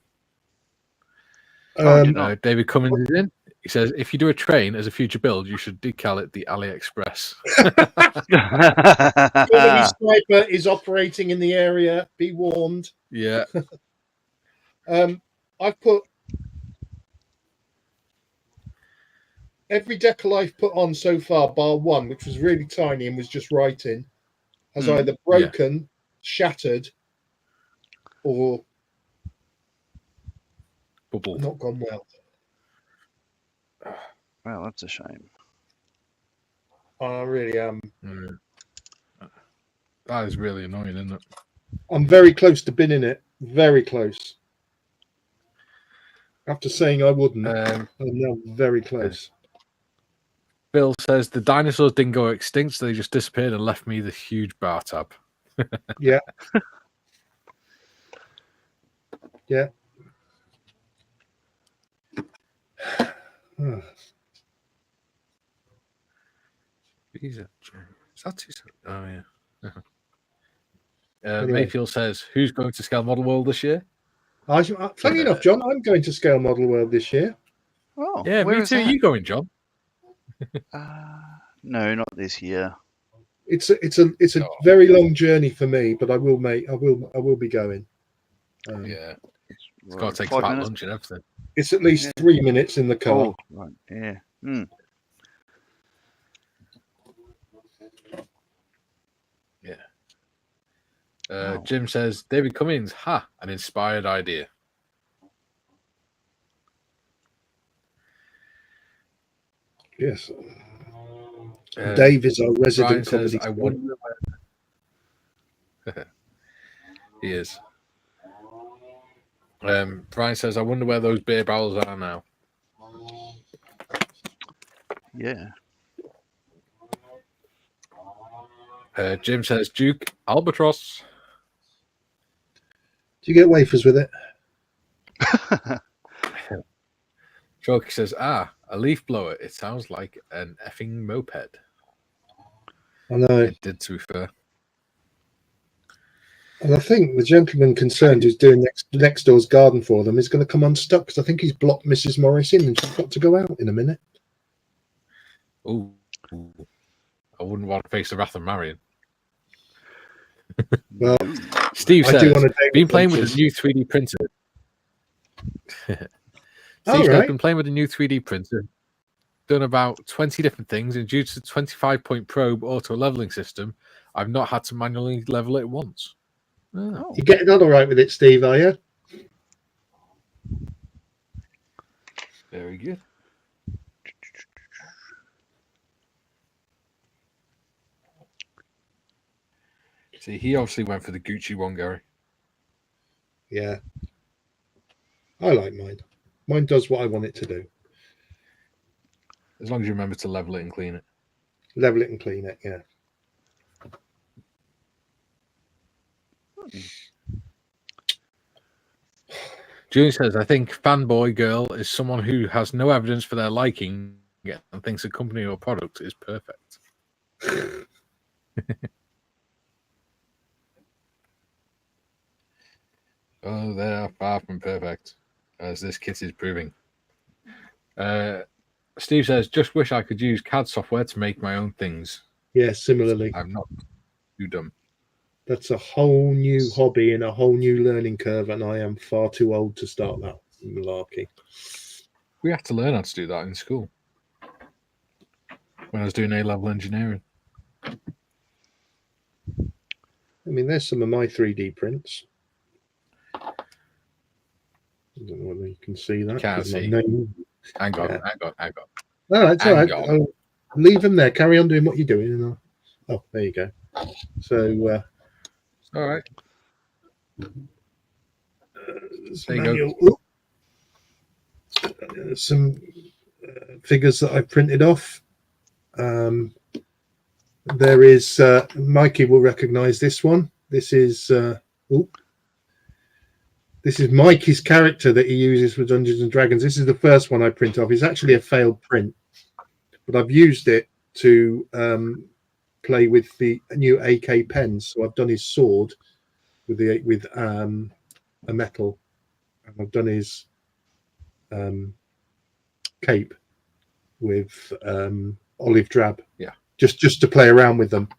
David Cummins is in. He says, if you do a train as a future build, you should decal it the AliExpress. Quality Sniper is operating in the area. Be warned. Yeah. I've put every decal I've put on so far, bar one, which was really tiny and was just writing, has either broken, shattered, or bubbled. Not gone well. Well, that's a shame. I really am. That is really annoying, isn't it? I'm very close to binning it. Very close. After saying I wouldn't, I'm now very close. Bill says the dinosaurs didn't go extinct, so they just disappeared and left me the huge bar tab. Yeah. Yeah. Oh, yeah. Mayfield says, who's going to Scale Model World this year? Funny enough, John, I'm going to Scale Model World this year. Oh, yeah, me too. Are you going, John? No, not this year. It's a very long journey for me, but I will be going. Yeah, it's got to take back lunch and everything. It's at least 3 minutes in the car. Oh, right, yeah. Yeah. Jim says, David Cummins, an inspired idea. Yes. Dave is our resident Brian comedy says, I wonder where... He is. Brian says, I wonder where those beer barrels are now. Yeah. Jim says, Duke, Albatross. Do you get wafers with it? Chalky says, a leaf blower. It sounds like an effing moped. I know. It did, to be fair. And I think the gentleman concerned who's doing next door's garden for them is going to come unstuck because I think he's blocked Mrs. Morris in and she's got to go out in a minute. Oh, I wouldn't want to face the wrath of Marion. Well, Steve says, been playing with the new 3D printer. Steve says, been playing with the new 3D printer. Done about 20 different things, and due to the 25-point probe auto leveling system, I've not had to manually level it once. Oh. You're getting on all right with it, Steve, are you? Very good. See, he obviously went for the Gucci one, Gary. Yeah. I like mine. Mine does what I want it to do. As long as you remember to level it and clean it. Level it and clean it, yeah. Julian says, I think fanboy girl is someone who has no evidence for their liking and thinks a company or product is perfect. Oh, they are far from perfect, as this kit is proving. Steve says, just wish I could use CAD software to make my own things. Yeah, similarly. I'm not too dumb. That's a whole new hobby and a whole new learning curve, and I am far too old to start that malarkey. We had to learn how to do that in school when I was doing A-level engineering. I mean, there's some of my 3D prints. I don't know whether you can see that. Can't With my see. name. Hang on. No, it's all right. Hang on. I'll leave them there. Carry on doing what you're doing. And oh, there you go. So, all right. There you go. Some figures that I printed off. There is Mikey will recognize this one. This is Mikey's character that he uses for Dungeons and Dragons. This is the first one I print off. It's actually a failed print, but I've used it to play with the new AK pens. So I've done his sword with a metal, and I've done his cape with olive drab. Yeah, just to play around with them.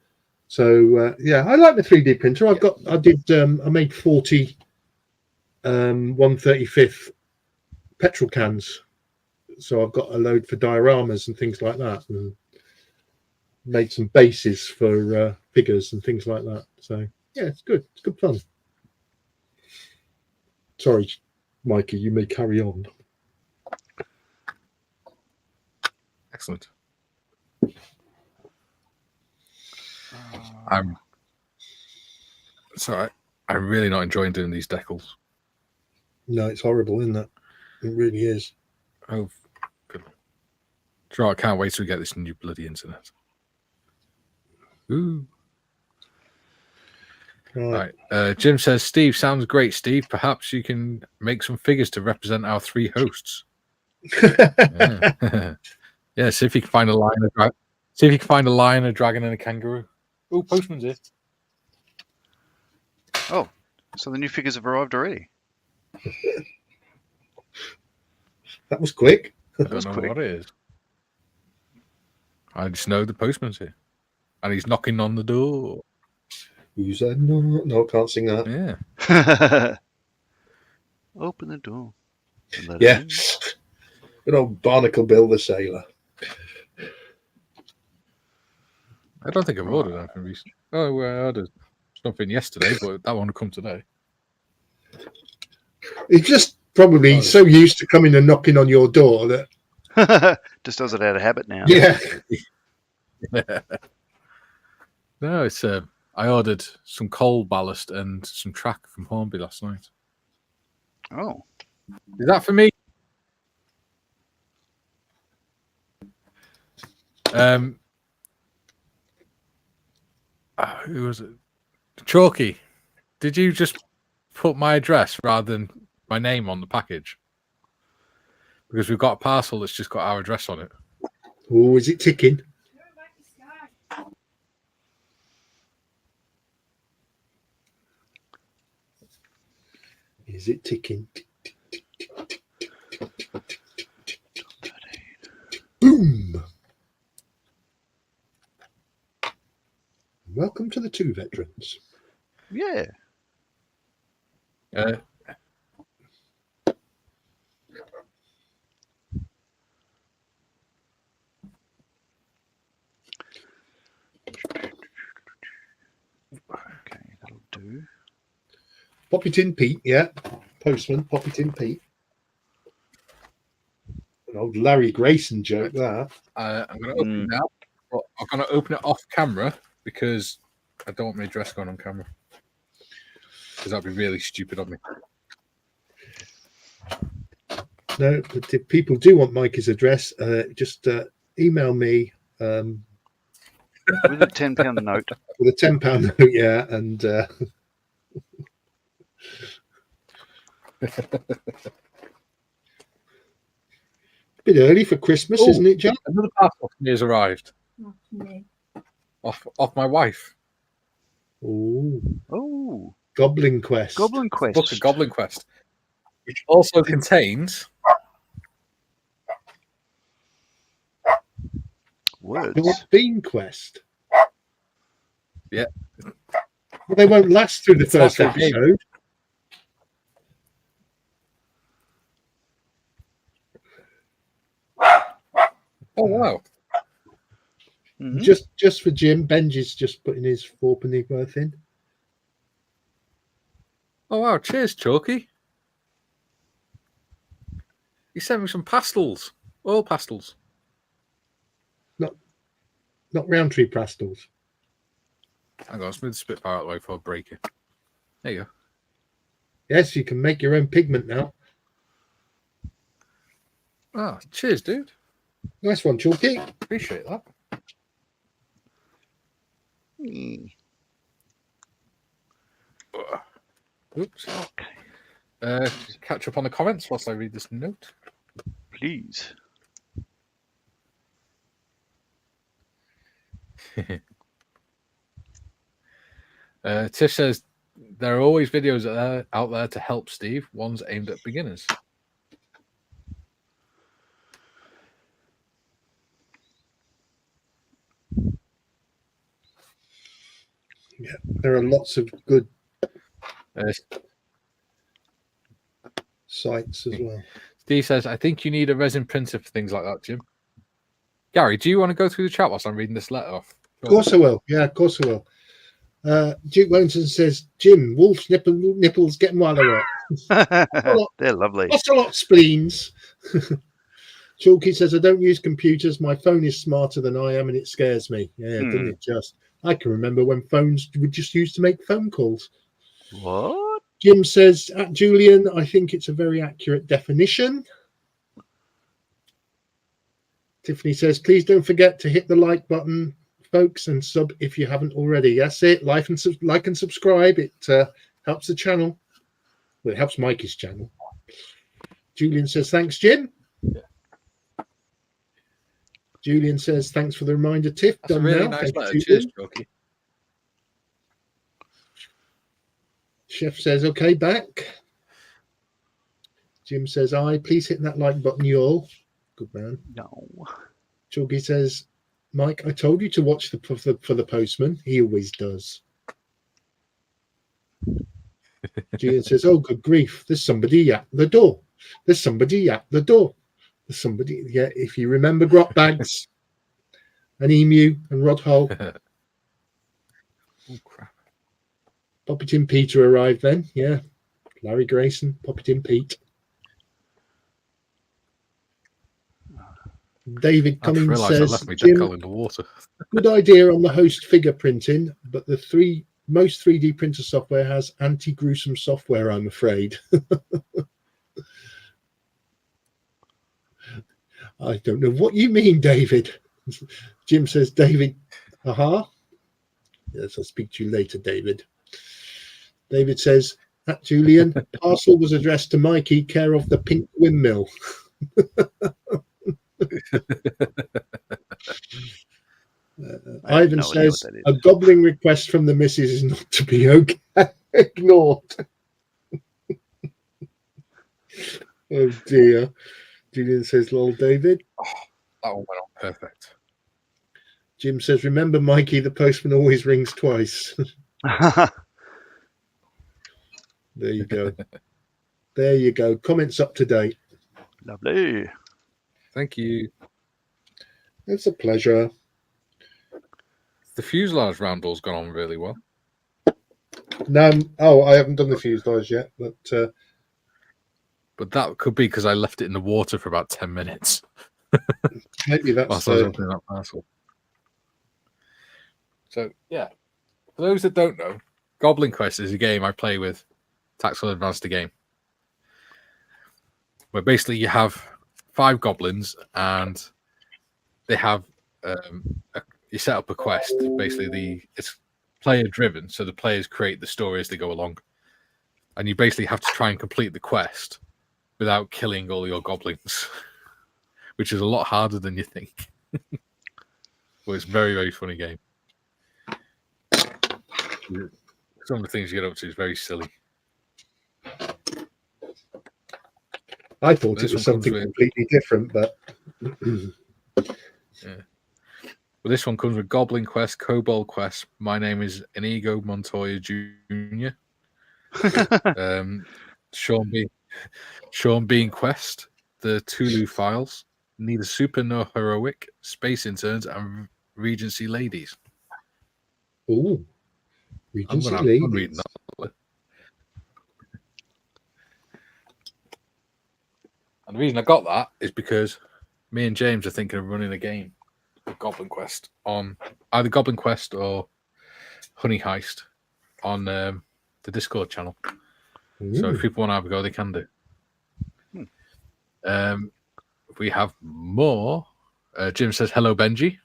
So yeah, I like the 3D printer. I made 40 1/35th petrol cans, so I've got a load for dioramas and things like that, and made some bases for figures and things like that. So yeah, it's good fun. Sorry, Mikey, you may carry on. Excellent. It's all right. I'm really not enjoying doing these decals. No, it's horrible, isn't it? It really is. Oh, good. Sure, I can't wait till we get this new bloody internet. Ooh. Right. Jim says, Steve, sounds great, Steve. Perhaps you can make some figures to represent our three hosts. Yeah. Yeah, see if you can find a lion, a dragon, and a kangaroo. Oh, postman's here. Oh, so the new figures have arrived already. That was quick. I don't know what it is. I just know the postman's here, and he's knocking on the door. You said no, no, can't sing that. Yeah. Open the door. Yeah. Good old Barnacle Bill the Sailor. I don't think I've ordered anything recently. Oh, well, I ordered something yesterday, but that one will come today. He's just probably so used to coming and knocking on your door that just does it out of habit now. Yeah. No, it's I ordered some coal ballast and some track from Hornby last night. Oh. Is that for me? Who was it? Chalky. Did you just put my address rather than my name on the package? Because we've got a parcel that's just got our address on it. Oh, is it ticking? Is it ticking? Boom! Welcome to the Two Veterans. Yeah. Okay, that'll do. Pop it in, Pete. Yeah, postman. Pop it in, Pete. An old Larry Grayson joke. That. I'm going to open it now. But I'm going to open it off camera because I don't want my address going on camera. Because that'd be really stupid of me. No, but if people do want Mikey's address, just email me. With a £10 note. With a £10 note, yeah, and a bit early for Christmas, isn't it, John? Another parcel has arrived. Off my wife. Oh, Goblin Quest. Goblin Quest. Book of Goblin Quest, which also contains Words. Bean Quest. Yeah. Well, they won't last through the It's not first through game. episode. Oh wow. Mhm. Just for Jim, Benji's just putting his 4 penny worth in. Oh wow. Cheers, Chalky. He sent me some pastels. Oil pastels. Not Roundtree pastels. Hang on, let's move the Spitfire out of the way before I break it. There you go. Yes, you can make your own pigment now. Ah, cheers, dude. Nice one, Chalky. Appreciate that. Mm. Oops. Catch up on the comments whilst I read this note. Please. Tiff says there are always videos out there to help Steve. One's aimed at beginners. Yeah, there are lots of good sites as well. Steve says, I think you need a resin printer for things like that, Jim. Gary, do you want to go through the chat whilst I'm reading this letter off? Of course I will. Yeah, of course I will. Duke Wellington says, Jim, wolf's nipples getting while they're hot. They're lovely. Ocelot spleens. Chalky says, I don't use computers. My phone is smarter than I am and it scares me. Yeah, doesn't it just? I can remember when phones were just used to make phone calls. What? Jim says, at Julian, I think it's a very accurate definition. Tiffany says, please don't forget to hit the like button, folks, and sub if you haven't already. That's it. Like and subscribe. It helps the channel. Well, it helps Mikey's channel. Julian says, thanks, Jim. Yeah. Julian says, thanks for the reminder, Tiff. That's done a really now. nice Thank you, letter. Cheers, Chalky. Chef says, okay, back. Jim says, aye, please hit that like button, you all. Good man. No. Chalky says, Mike, I told you to watch for the postman. He always does. Julian says, oh, good grief. There's somebody at the door. There's somebody at the door. There's somebody. Yeah, if you remember Grot Bags and Emu and Rod Hull. Oh, crap. Poppy Peter arrived then. Yeah. Larry Grayson, Poppy Pete. David I Cummings realised I says, left my Jim, decal in the water. good idea on the host figure printing, but the most 3D printer software has anti-gruesome software, I'm afraid. I don't know what you mean, David. Jim says, David, aha. Yes, I'll speak to you later, David. David says, at Julian, parcel was addressed to Mikey, care of the Pink Windmill. Ivan says, a gobbling request from the missus is not to be ignored. Oh dear. Julian says, lol, David. Oh, that one went on perfect. Jim says, remember, Mikey, the postman always rings twice. There you go. There you go. Comments up to date. Lovely. Thank you. It's a pleasure. The fuselage roundball's gone on really well. No, I haven't done the fuselage yet, but that could be because I left it in the water for about 10 minutes. maybe that's whilst I was opening that parcel. So, yeah. For those that don't know, Goblin Quest is a game I play with Tactical Advanced the Game, where basically you have 5 goblins and they have you set up a quest. Basically, it's player driven, so the players create the story as they go along, and you basically have to try and complete the quest without killing all your goblins, which is a lot harder than you think. But it's a very, very funny game. Some of the things you get up to is very silly. I thought it was something completely different, but yeah. But this one comes with Goblin Quest, Kobold Quest. My name is Inigo Montoya Jr. Sean Bean Quest, the Tulu Files, Neither Super Nor Heroic, Space Interns, and Regency Ladies. Ooh, Regency I'm gonna Ladies. have fun reading that. And the reason I got that is because me and James are thinking of running a game of Goblin Quest on either Goblin Quest or Honey Heist on the Discord channel. Ooh. So if people want to have a go, they can do. We have more. Jim says, hello, Benji.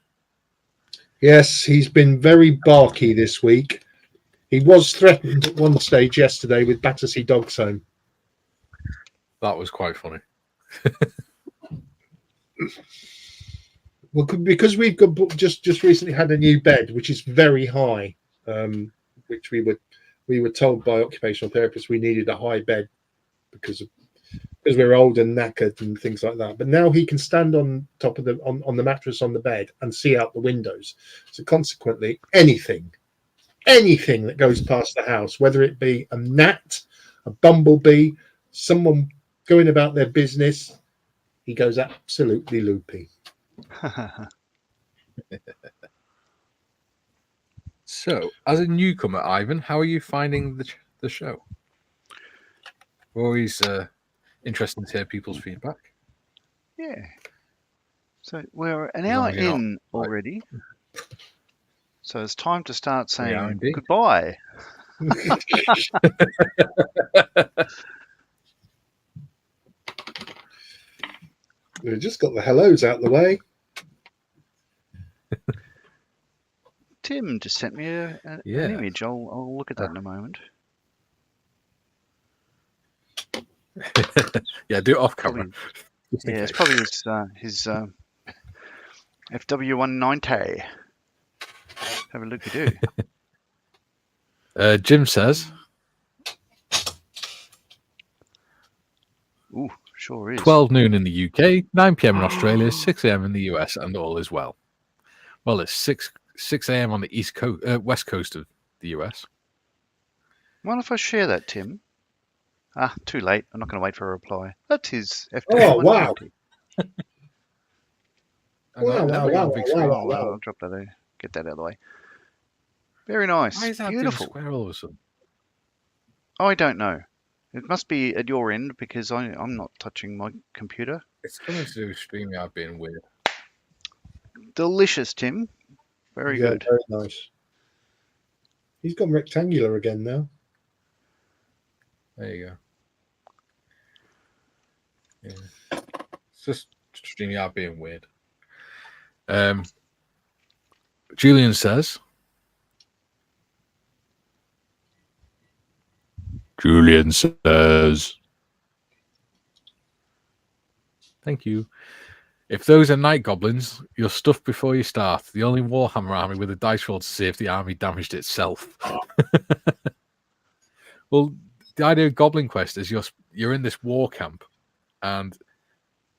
Yes, he's been very barky this week. He was threatened at one stage yesterday with Battersea Dogs Home. That was quite funny. Well, because we've got just recently had a new bed, which is very high, which we were told by occupational therapists we needed a high bed because we're old and knackered and things like that. But now he can stand on top of on the mattress on the bed and see out the windows. So consequently, anything that goes past the house, whether it be a gnat, a bumblebee, someone going about their business, he goes absolutely loopy. So, as a newcomer, Ivan, how are you finding the show? We're always interested to hear people's feedback. Yeah. So we're an As long hour as you're not, in already. So it's time to start We are saying indeed. goodbye. We've just got the hellos out the way. Tim just sent me an image. I'll look at that in a moment. Yeah, do it off camera. Yeah, it's probably his FW190. Have a look, you do. Jim says, Ooh, sure is. 12 noon in the UK, 9 p.m. in Australia, 6 a.m. in the US, and all is well. Well, it's 6 a.m. on the east coast, west coast of the US. Mind if I share that, Tim? Too late. I'm not going to wait for a reply. That's his FW190. Oh, wow. I'll drop that there. Get that out of the way. Very nice. Why is that Beautiful. square all of a sudden? I don't know. It must be at your end because I'm not touching my computer. It's something to do with StreamYard being weird. Delicious, Tim. Very good. Very nice. He's gone rectangular again now. There you go. Yeah. It's just StreamYard being weird. Julian says, thank you. If those are night goblins, you're stuffed before you start. The only Warhammer army with a dice roll to see if the army damaged itself. Well, the idea of Goblin Quest is you're in this war camp and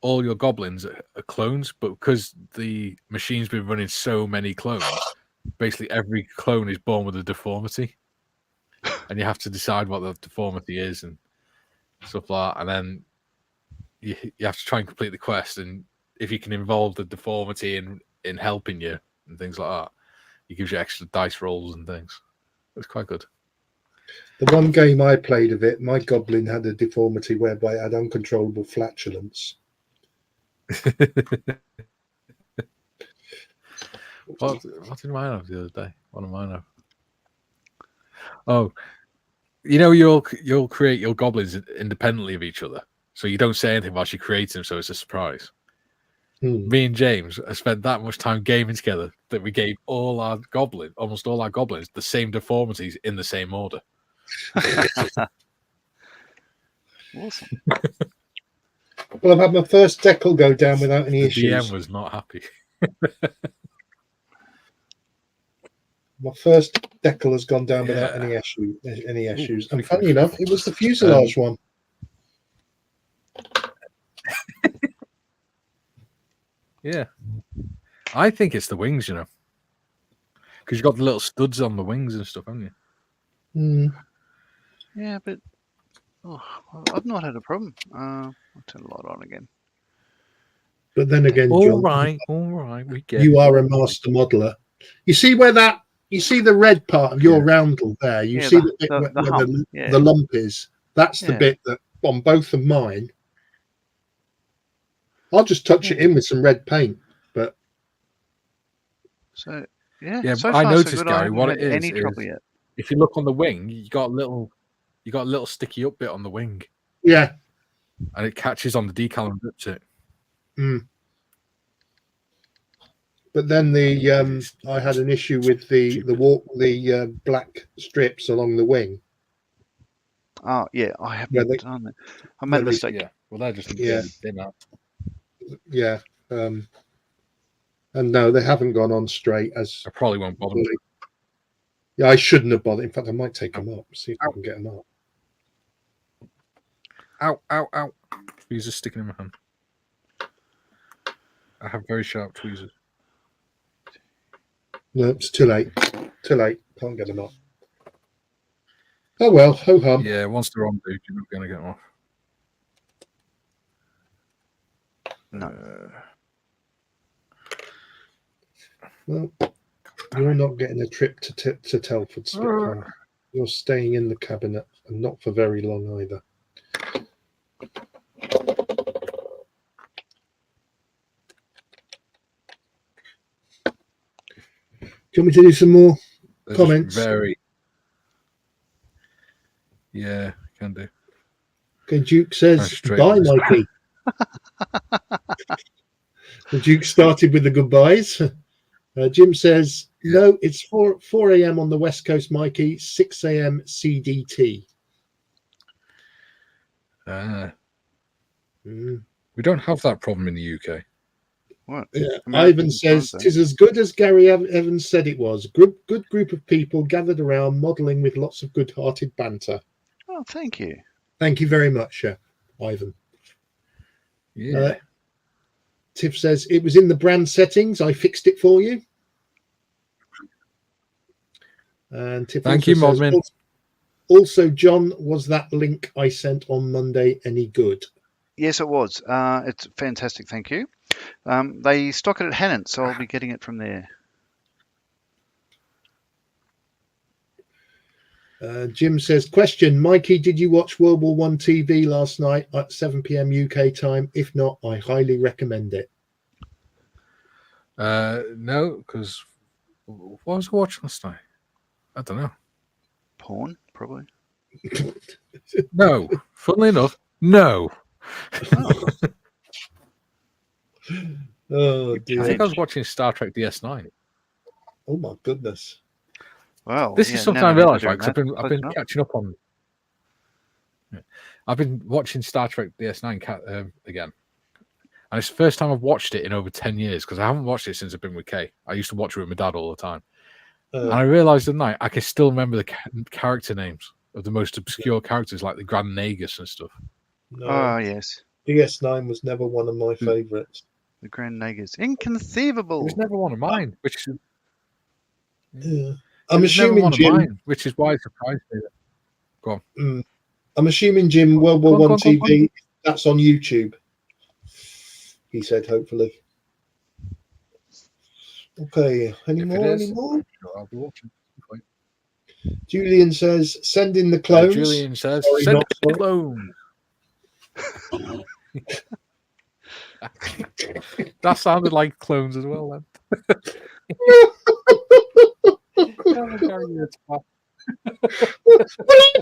all your goblins are clones, but because the machine's been running so many clones, basically every clone is born with a deformity. And you have to decide what the deformity is and stuff like that. And then you have to try and complete the quest. And if you can involve the deformity in helping you and things like that, it gives you extra dice rolls and things. It's quite good. The one game I played of it, my goblin had a deformity whereby it had uncontrollable flatulence. What did mine have the other day? What did mine have? Oh, you know, you'll create your goblins independently of each other, so you don't say anything while you create them, so it's a surprise. Me and James have spent that much time gaming together that we gave almost all our goblins, the same deformities in the same order. Awesome. Well, I've had my first decal go down without any issues. DM was not happy. My first decal has gone down without any issues. And funny enough, it was the fuselage one. Yeah. I think it's the wings, you know. Because you've got the little studs on the wings and stuff, haven't you? Mm. Yeah, but I've not had a problem. I'll turn the light on again. But then again, All John, right, we get you it. are a master modeler. You see where you see the red part of your roundel there. You Yeah, see the bit the where hump. Yeah. the lump is. That's the Yeah. bit that on both of mine. I'll just touch it in with some red paint. But So yeah, Yeah, so I far so noticed, good. I Gary, haven't what had it any is trouble yet. if you look on the wing, you got a little sticky up bit on the wing, yeah. and it catches on the decal and rips it. Mm. But then I had an issue with the black strips along the wing. Oh yeah, I haven't done that. I made a mistake. Yeah, well, they're just Yeah. really thin out. Yeah. And no, they haven't gone on straight as. I probably won't bother. Yeah, I shouldn't have bothered. In fact, I might take them up. See if I can get them up. Ow, ow, ow. Tweezers sticking in my hand. I have very sharp tweezers. No, it's too late. Too late. Can't get them up. Oh well, ho hum. Yeah, once they're on, dude, you're not going to get them off. No. Well, you're not getting a trip to Telford Spitfire. You're staying in the cabinet, and not for very long either. Do you want me to do some more comments? Yeah, can do. Okay, Duke says, bye, Mikey. The Duke started with the goodbyes. Jim says, no, it's 4 a.m. on the West Coast, Mikey, 6 a.m. CDT. We don't have that problem in the UK. What? Yeah. Ivan says, "'Tis as good as Gary Evans said it was. Good group of people gathered around, modelling with lots of good-hearted banter." Oh, thank you. Thank you very much, Ivan. Yeah. Tiff says, "It was in the brand settings. I fixed it for you." And Tiff Thank you, Modmin. Also, John, was that link I sent on Monday any good? Yes, it was. It's fantastic. Thank you. They stock it at Hannant, so I'll be getting it from there. Jim says, question, Mikey, did you watch World War I TV last night at 7 p.m. UK time? If not, I highly recommend it. No, because what was I watching last night? I don't know. Porn, probably. No, funnily enough, no. Oh, dear. I think I was watching Star Trek DS9. Oh my goodness! Wow, this is something I realised, right? Because I've been catching up on. I've been watching Star Trek DS9 again, and it's the first time I've watched it in over 10 years because I haven't watched it since I've been with Kay. I used to watch it with my dad all the time, and I realised tonight I can still remember the character names of the most obscure characters, like the Grand Nagus and stuff. No, oh yes, DS9 was never one of my favourites. The Grand Nagus, inconceivable. It was never one of mine, which is. Yeah. I'm assuming Jim, which is why it surprised me. Go on. I'm assuming Jim, World War One TV. That's on YouTube. He said, hopefully. Okay. Any more? I'll be watching. Julian says, "Send in the clones." Julian says, "Send in the clones." That sounded like clones as well, then. Well, I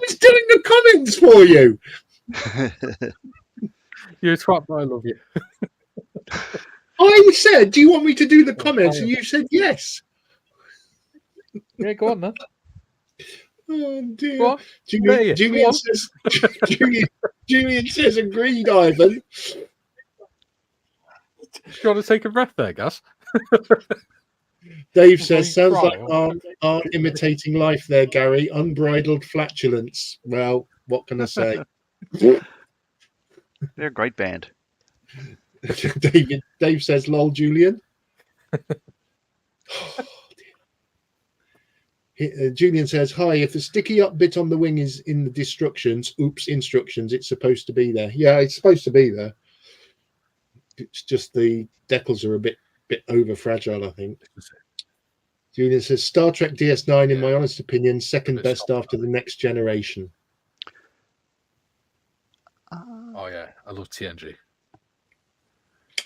was doing the comments for you. You're a twat, but I love you. I said, "Do you want me to do the comments?" And you said yes. Yeah, go on then. Oh dear. Go on. Julian says, "Agreed, Ivan." Do you want to take a breath there, Gus? Dave says, "Sounds like are imitating life there, Gary. Unbridled flatulence." Well, what can I say? They're a great band. Dave says, "Lol, Julian." Oh, Julian says, "Hi. If the sticky up bit on the wing is in the instructions, it's supposed to be there. Yeah, it's supposed to be there. It's just the decals are a bit over fragile, I think." Julian says, "Star Trek DS9, in my honest opinion, second best after the Next Generation." Oh yeah, I love TNG.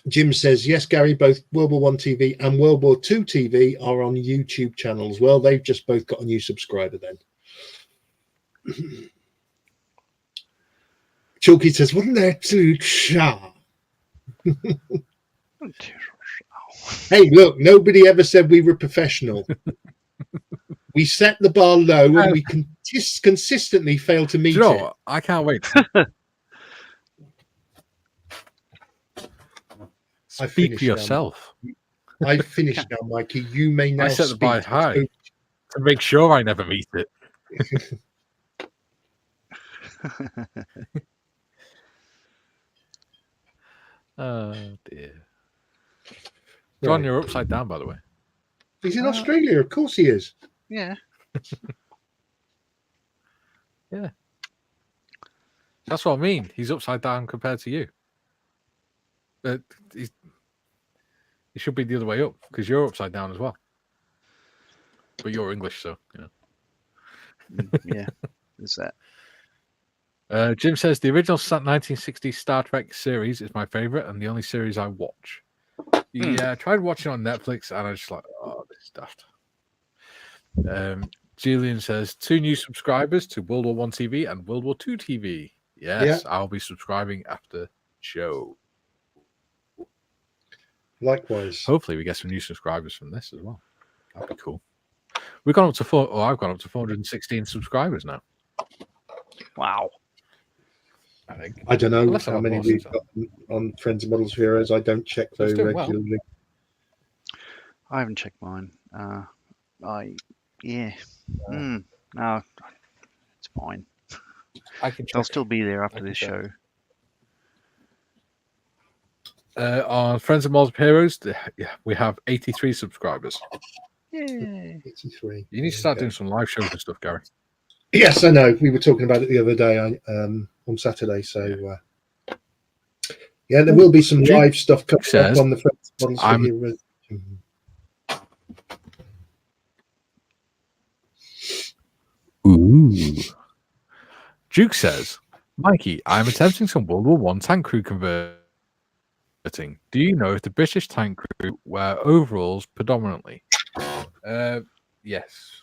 Jim says, "Yes, Gary, both World War One TV and World War Two TV are on YouTube channels." Well, they've just both got a new subscriber then. Chalky says, "Wasn't there too sharp?" Hey, look, nobody ever said we were professional. We set the bar low and we consistently fail to meet Do you know it. what? I can't wait. Speak for yourself. I've finished now, Mikey. You may now I set the speak. bar high to make sure I never meet it. Oh dear. John, you're upside down, by the way. He's in Australia. Of course he is. Yeah. Yeah. That's what I mean. He's upside down compared to you. He should be the other way up because you're upside down as well. But you're English, so you know. Yeah, there's that. Jim says the original 1960s Star Trek series is my favorite and the only series I watch. Yeah, I tried watching on Netflix and I was just like, oh, this is daft. Julian says 2 new subscribers to World War One TV and World War Two TV. Yes, yeah. I'll be subscribing after show. Likewise. Hopefully, we get some new subscribers from this as well. That'd be cool. We've gone up to I've gone up to 416 subscribers now. Wow. I don't know how many we've got on Friends of Models Heroes. I don't check very regularly. Well. I haven't checked mine. No, it's fine. I'll still be there after this show. On Friends of Models Heroes, we have 83 subscribers. Yay. 83. You need to start doing some live shows and stuff, Gary. Yes, I know. We were talking about it the other day on Saturday. So, yeah, there will be some live stuff coming up on the Friends of Models Heroes. Ooh. Duke says, Mikey, I'm attempting some World War One tank crew converting. Do you know if the British tank crew wear overalls predominantly? Yes,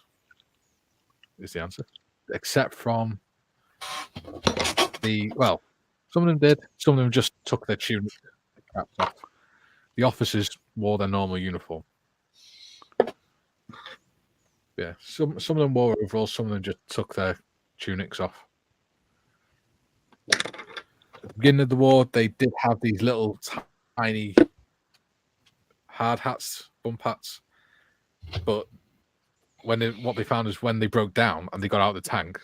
is the answer. Except from some of them did. Some of them just took their tunic caps off. The officers wore their normal uniform. Yeah, some of them wore overalls. Some of them just took their tunics off. At the beginning of the war, they did have these little tiny hard hats, bump hats, but what they found is when they broke down and they got out of the tank,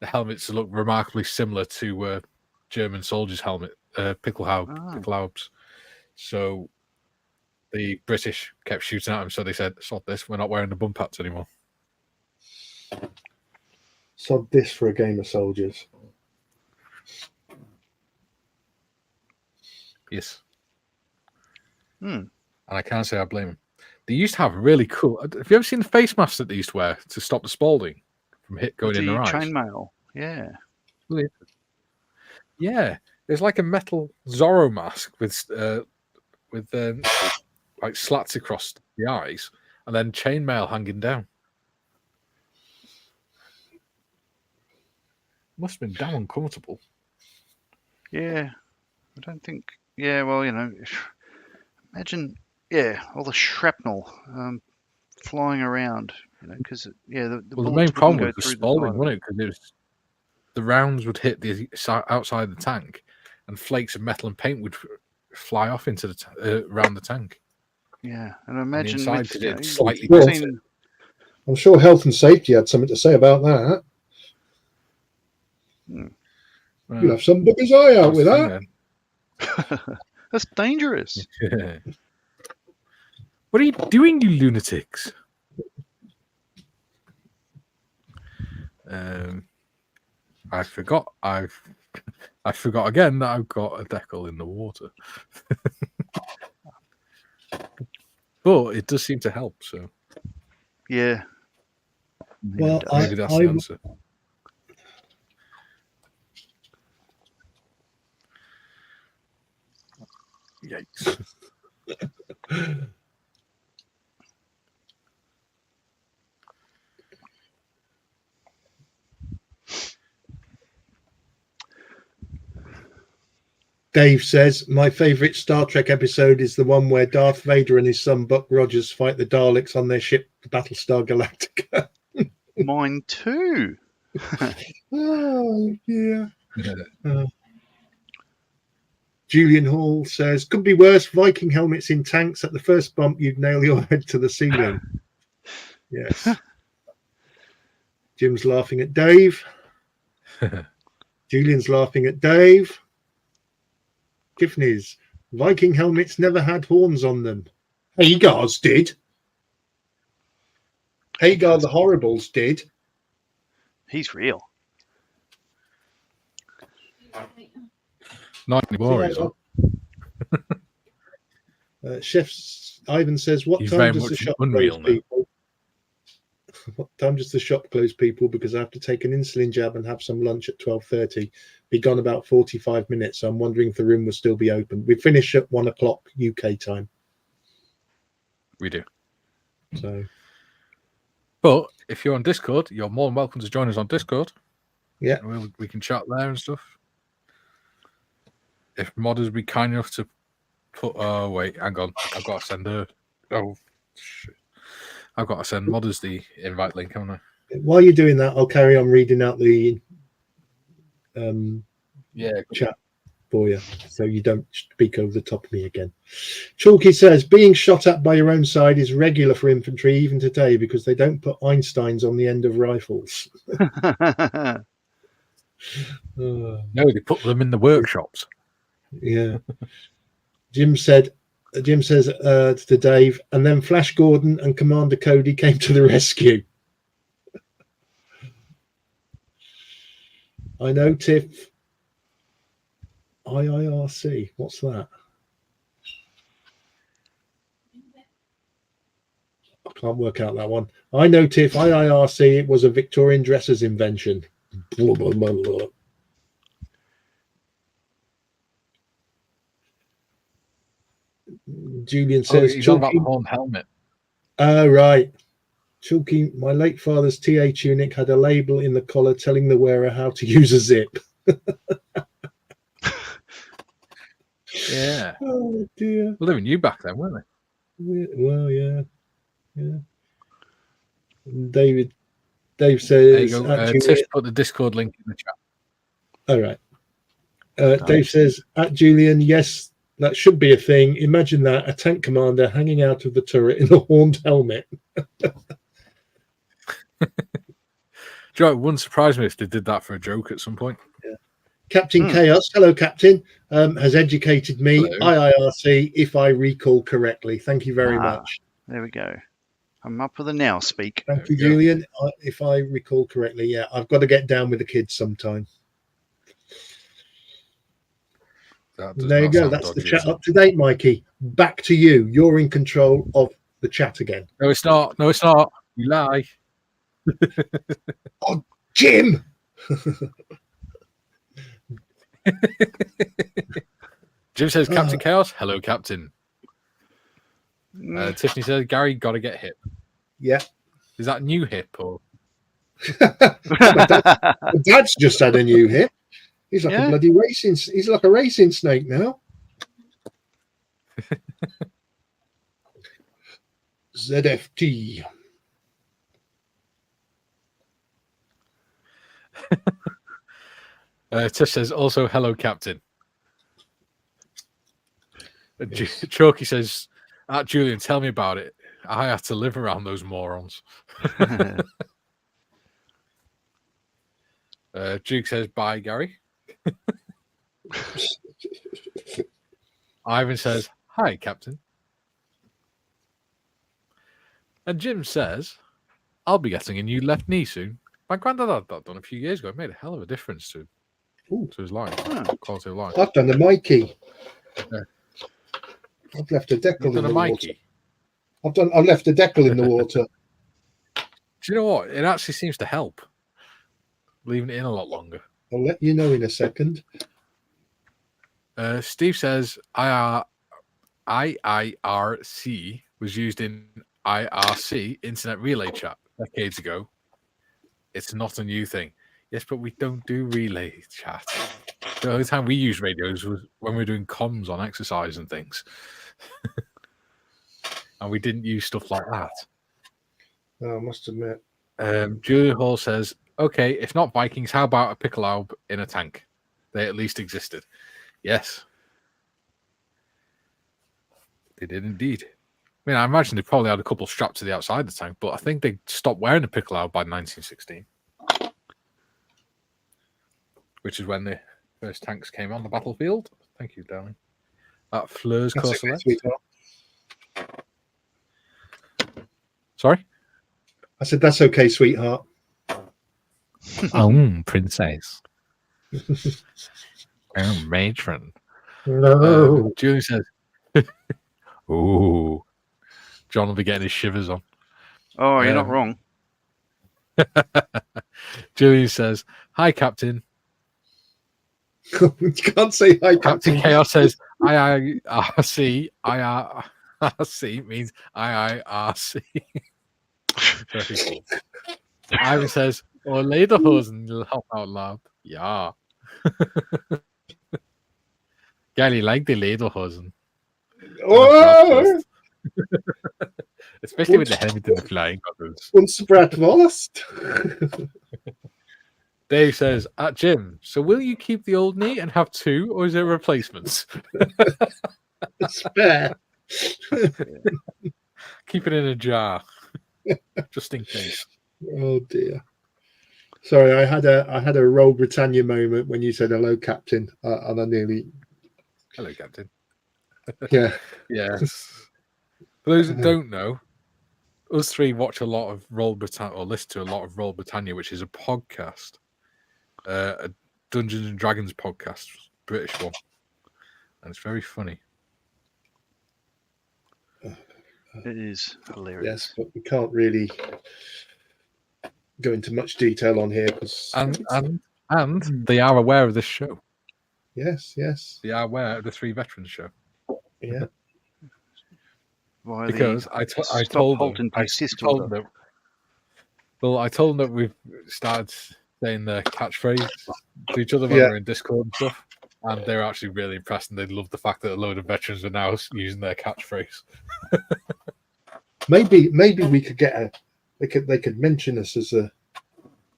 the helmets looked remarkably similar to German soldiers' helmet, Pickelhaubes. So the British kept shooting at them. So they said, "Sod this, we're not wearing the bump hats anymore." Sod this for a game of soldiers. Yes. And I can't say I blame them. They used to have really cool. Have you ever seen the face masks that they used to wear to stop the spalding from going in their eyes? Chainmail, yeah. Yeah, there's like a metal Zorro mask with like slats across the eyes, and then chainmail hanging down. Must have been damn uncomfortable. Yeah, I don't think. Yeah, well, imagine. Yeah, all the shrapnel flying around, because the main problem was the spalding, wasn't it? Because the rounds would hit the outside of the tank, and flakes of metal and paint would fly off into the around the tank. Yeah, and imagine slightly. I'm sure health and safety had something to say about that. You'll have some bugger's eye out with that. That's dangerous. What are you doing, you lunatics? I forgot. I forgot again that I've got a decal in the water. But it does seem to help. So Yeah. Well, maybe that's the answer. Yikes. Dave says, my favourite Star Trek episode is the one where Darth Vader and his son Buck Rogers fight the Daleks on their ship, Battlestar Galactica. Mine too. Oh, yeah. Julian Hall says, could be worse, Viking helmets in tanks. At the first bump, you'd nail your head to the ceiling. Yes. Jim's laughing at Dave. Julian's laughing at Dave. Tiffany's, Viking helmets never had horns on them. Hagar's did. Hagar the Horribles did. He's real. Not anymore, is it? Chef Ivan says, what He's time very does the much shop unreal close, now. people? What time does the shop close, people? Because I have to take an insulin jab and have some lunch at 12:30. Be gone about 45 minutes. So I'm wondering if the room will still be open. We finish at 1 o'clock UK time. We do. So, But if you're on Discord, you're more than welcome to join us on Discord. yeah. We can chat there and stuff. If modders be kind enough to put... Oh, wait, hang on. I've got to send her... Oh, shit. I've got to send modders the invite link, haven't I? While you're doing that, I'll carry on reading out the chat for you, so you don't speak over the top of me again. Chalky says, being shot at by your own side is regular for infantry even today because they don't put Einsteins on the end of rifles. No, they put them in the workshops. Yeah. Jim says to Dave, and then Flash Gordon and Commander Cody came to the rescue. I know, Tiff. IIRC, what's that? I can't work out that one. I know, Tiff. IIRC, it was a Victorian dresser's invention. Blah, blah, blah, blah. Julian says, he's on about the horn helmet. Oh, right. Chalky, my late father's TA tunic had a label in the collar telling the wearer how to use a zip. Yeah. Oh, dear. Well, they were new back then, weren't they? Well, yeah. Dave says, there you go. Tiff put the Discord link in the chat. All right. Dave says, at Julian, yes, that should be a thing. Imagine that, a tank commander hanging out of the turret in a horned helmet. Joe, it wouldn't surprise me if they did that for a joke at some point. Yeah. Captain Chaos, hello, Captain, has educated me. Hello. IIRC, if I recall correctly. Thank you very much. There we go. I'm up for the now speak. Thank you, Julian. If I recall correctly, yeah, I've got to get down with the kids sometime. There you go. That's the chat up to date, Mikey. Back to you. You're in control of the chat again. No, it's not. No, it's not. You lie. Oh, Jim! Jim says, Captain Chaos. Hello, Captain. Tiffany says, Gary, got to get hip. Yeah. Is that new hip or? my dad's just had a new hip. He's like a bloody racing. He's like a racing snake now. ZFT. Tiff says also hello, Captain. Yes. Chalky says, Julian, tell me about it. I had to live around those morons. Duke says bye, Gary. Ivan says hi, Captain. And Jim says, I'll be getting a new left knee soon. My granddad had that done a few years ago. It made a hell of a difference to his life, quality of life. I've done a Mikey. Yeah. I've left a decal You've in done a the Mikey. water. I've left a decal in the water. Do you know what? It actually seems to help. Leaving it in a lot longer. I'll let you know in a second. Steve says IIRC was used in IRC, Internet Relay Chat, decades ago. It's not a new thing. Yes, but we don't do relay chat. The only time we use radios was when we were doing comms on exercise and things. And we didn't use stuff like that. Oh, I must admit. Julia Hall says, okay, if not Vikings, how about a pickle in a tank? They at least existed. Yes. They did indeed. I mean, I imagine they probably had a couple strapped to the outside of the tank, but I think they stopped wearing the pickle by 1916. Which is when the first tanks came on the battlefield. Thank you, darling. That Fleur's Corselet. Sorry? I said, that's okay, sweetheart. Princess. Matron. No. Julie says, ooh. John will be getting his shivers on. Oh, you're not wrong. Julie says, hi, Captain. You can't say hi, Captain Chaos says, IIRC. IIRC means IIRC. Very cool. Ivan says, oh, Lederhosen, laugh out loud. Yeah. Gally like the Lederhosen. Oh! Especially with the helmet and the flying goggles. Uns Bratwurst. Dave says, at Jim, so will you keep the old knee and have two, or is it replacements? Spare. Keep it in a jar, just in case. Oh dear. Sorry, I had a Royal Britannia moment when you said hello, Captain, and I nearly. Hello, Captain. Yeah. Yes. For those that don't know, us three watch a lot of Royal Britannia, or listen to a lot of Royal Britannia, which is a podcast, a Dungeons and Dragons podcast, British one, and it's very funny. It is hilarious. Yes, but we can't really go into much detail on here because and they are aware of this show. Yes, They are aware of the Three Veterans show. Yeah. Because I told them that. Well, I told them that we've started saying the catchphrase to each other when we're in Discord and stuff, and they were actually really impressed, and they loved the fact that a load of veterans are now using their catchphrase. Maybe we could get they could mention us as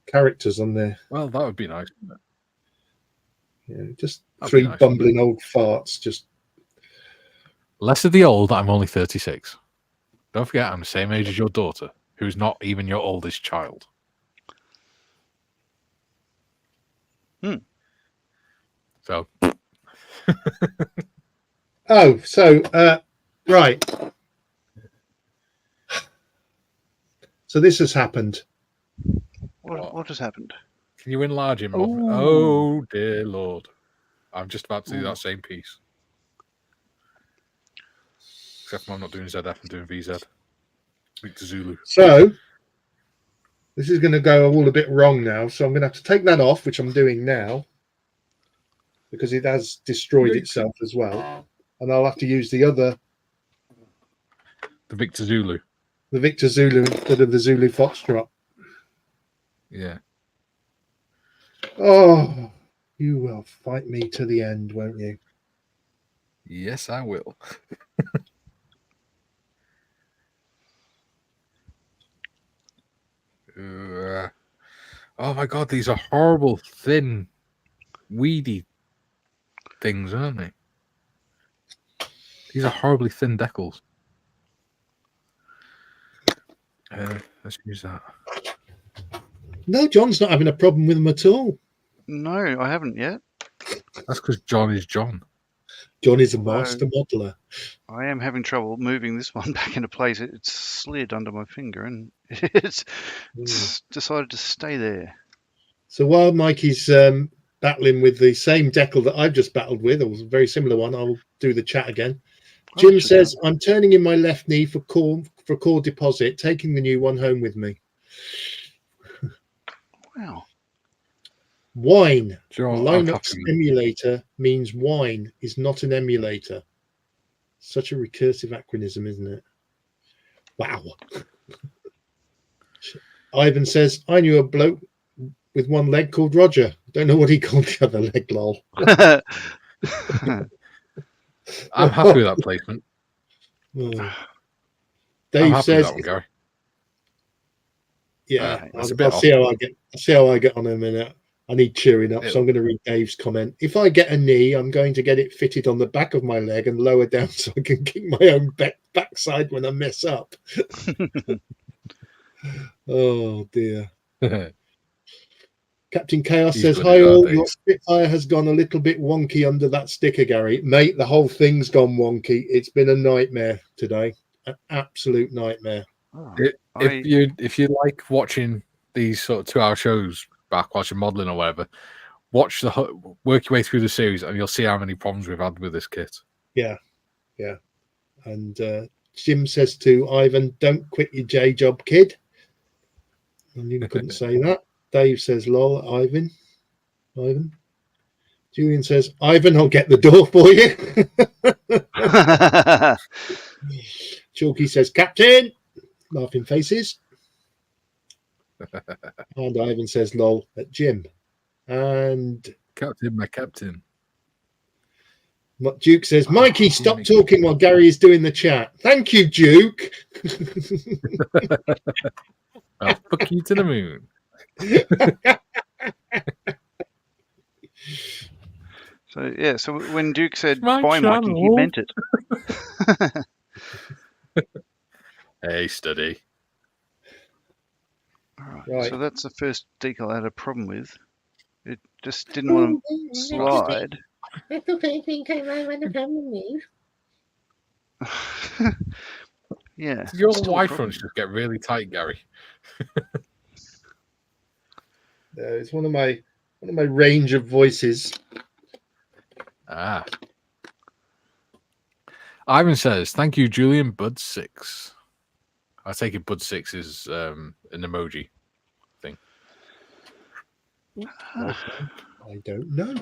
characters on there. Well, that would be nice, wouldn't it? Yeah, just That'd three nice, bumbling old farts. Just less of the old. I'm only 36. Don't forget, I'm the same age as your daughter, who's not even your oldest child. So. Oh, so right. So this has happened. What has happened? Can you enlarge him? Oh dear Lord! I'm just about to do that same piece. Except I'm not doing ZF, I'm doing VZ. Victor Zulu. So this is going to go all a bit wrong now. So I'm going to have to take that off, which I'm doing now, because it has destroyed itself as well. And I'll have to use the other. The Victor Zulu. The Victor Zulu instead of the Zulu Foxtrot. Yeah. Oh, you will fight me to the end, won't you? Yes, I will. Oh my God, these are horrible, thin, weedy things, aren't they? These are horribly thin decals. Let's use that. No, John's not having a problem with them at all. No, I haven't yet. That's because John is John. John is a Although- master modeler. I am having trouble moving this one back into place. It's slid under my finger and it's decided to stay there. So while Mikey's battling with the same decal that I've just battled with, or a very similar one, I'll do the chat again. Jim says, I'm turning in my left knee for core deposit, taking the new one home with me. Wow. Wine. Sure, Linux emulator means wine is not an emulator. Such a recursive acronym, isn't it? Wow. Ivan says, I knew a bloke with one leg called Roger. Don't know what he called the other leg, lol. I'm happy with that placement. Dave says, with that one, Gary. yeah, That's I'll see how I get on in a minute. I need cheering up, so I'm going to read Dave's comment. If I get a knee, I'm going to get it fitted on the back of my leg and lower down so I can kick my own backside when I mess up. Oh dear. Captain Chaos says, hi all, your Spitfire has gone a little bit wonky under that sticker, Gary. Mate, the whole thing's gone wonky. It's been a nightmare today. An absolute nightmare. If you like watching these sort of 2-hour shows back, watching modelling or whatever, work your way through the series and you'll see how many problems we've had with this kit. Yeah. And Jim says to Ivan, don't quit your J job, kid. And you couldn't say that. Dave says, lol, Ivan. Julian says, Ivan, I'll get the door for you. Chalky says, Captain. Laughing faces. And Ivan says, lol, at Jim. And Captain, my captain. Duke says, Mikey, stop talking while Gary is doing the chat. Thank you, Duke. I'll fuck you to the moon. So when Duke said My bye, Mikey, he meant it. Hey, steady. Right. So that's the first decal I had a problem with. It just didn't want to slide. That's the first thing I had a problem with. Yeah. Did your Y fronts just get really tight, Gary? It's one of my range of voices. Ivan says, thank you, Julian. Bud 6. I take it Bud 6 is an emoji thing. I don't know.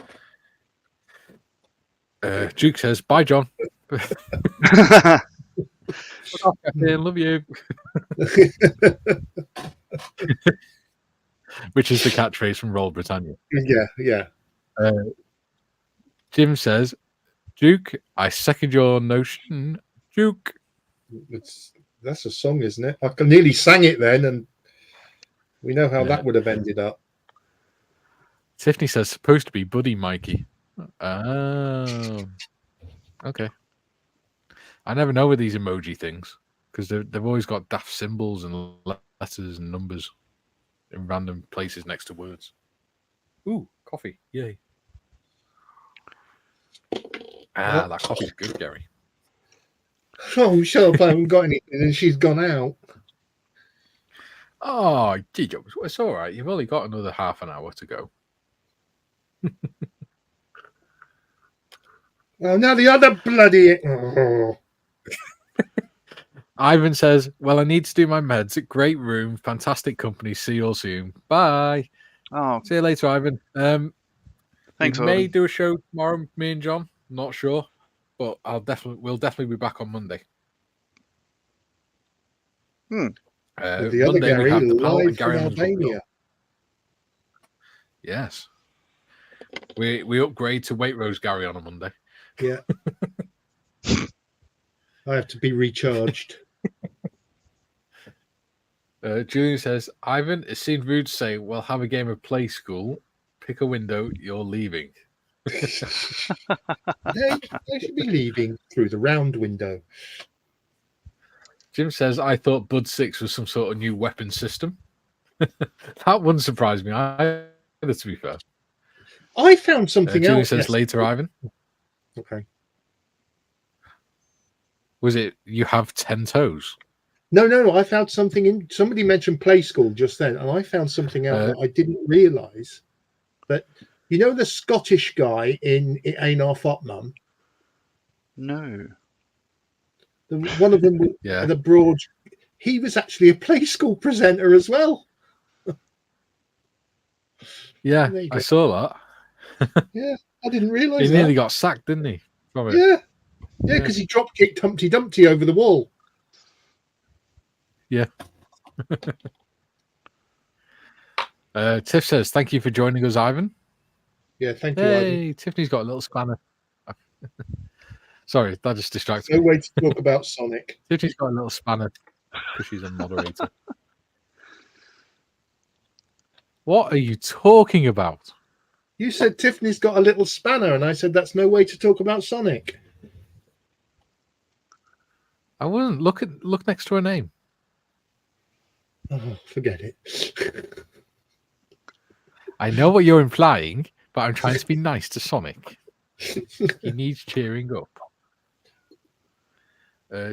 Duke says, bye, John. Love you. Which is the catchphrase from Roll Britannia. Yeah. Jim says, Duke, I second your notion. Duke. That's a song, isn't it? I nearly sang it then, and we know how that would have ended up. Tiffany says, supposed to be Buddy Mikey. Oh. Okay. I never know with these emoji things because they've always got daft symbols and letters and numbers in random places next to words. Ooh, coffee. Yay. That coffee's good, Gary. Oh, shut up. I haven't got anything and she's gone out. Oh, G-Jokes. It's all right. You've only got another half an hour to go. Well, now the other bloody... Oh. Ivan says, well, I need to do my meds. Great room. Fantastic company. See you all soon. Bye. Oh, see you later, Ivan. Thanks, we may Ivan. do a show tomorrow, me and John. Not sure, but we'll definitely be back on Monday. The other Monday Gary, we have the live Gary from Albania. Yes. We upgrade to Waitrose Gary on a Monday. Yeah. I have to be recharged. Julian says, Ivan, it seemed rude to say, well, have a game of Play School. Pick a window, you're leaving. They should be leaving through the round window. Jim says, I thought Bud 6 was some sort of new weapon system. That wouldn't surprise me either, to be fair. I found something Julian else. says, later, Ivan. Okay. Was it you have 10 toes? No. I found something in. Somebody mentioned Play School just then, and I found something out that I didn't realise. But you know the Scottish guy in It Ain't Our Fault Mum? No. One of them Yeah. the broad. He was actually a Play School presenter as well. Yeah, There you I go. saw that. Yeah, I didn't realise He that. nearly got sacked, didn't he? From it. Yeah, because he drop kicked Humpty Dumpty over the wall. Yeah. Tiff says, thank you for joining us, Ivan. Yeah, thank you, Ivan. Hey, Tiffany's got a little spanner. Sorry, that just distracts No me. way to talk about Sonic. Tiffany's got a little spanner because she's a moderator. What are you talking about? You said Tiffany's got a little spanner, and I said that's no way to talk about Sonic. I wouldn't look next to her name. Oh, forget it. I know what you're implying, but I'm trying to be nice to Sonic. He needs cheering up.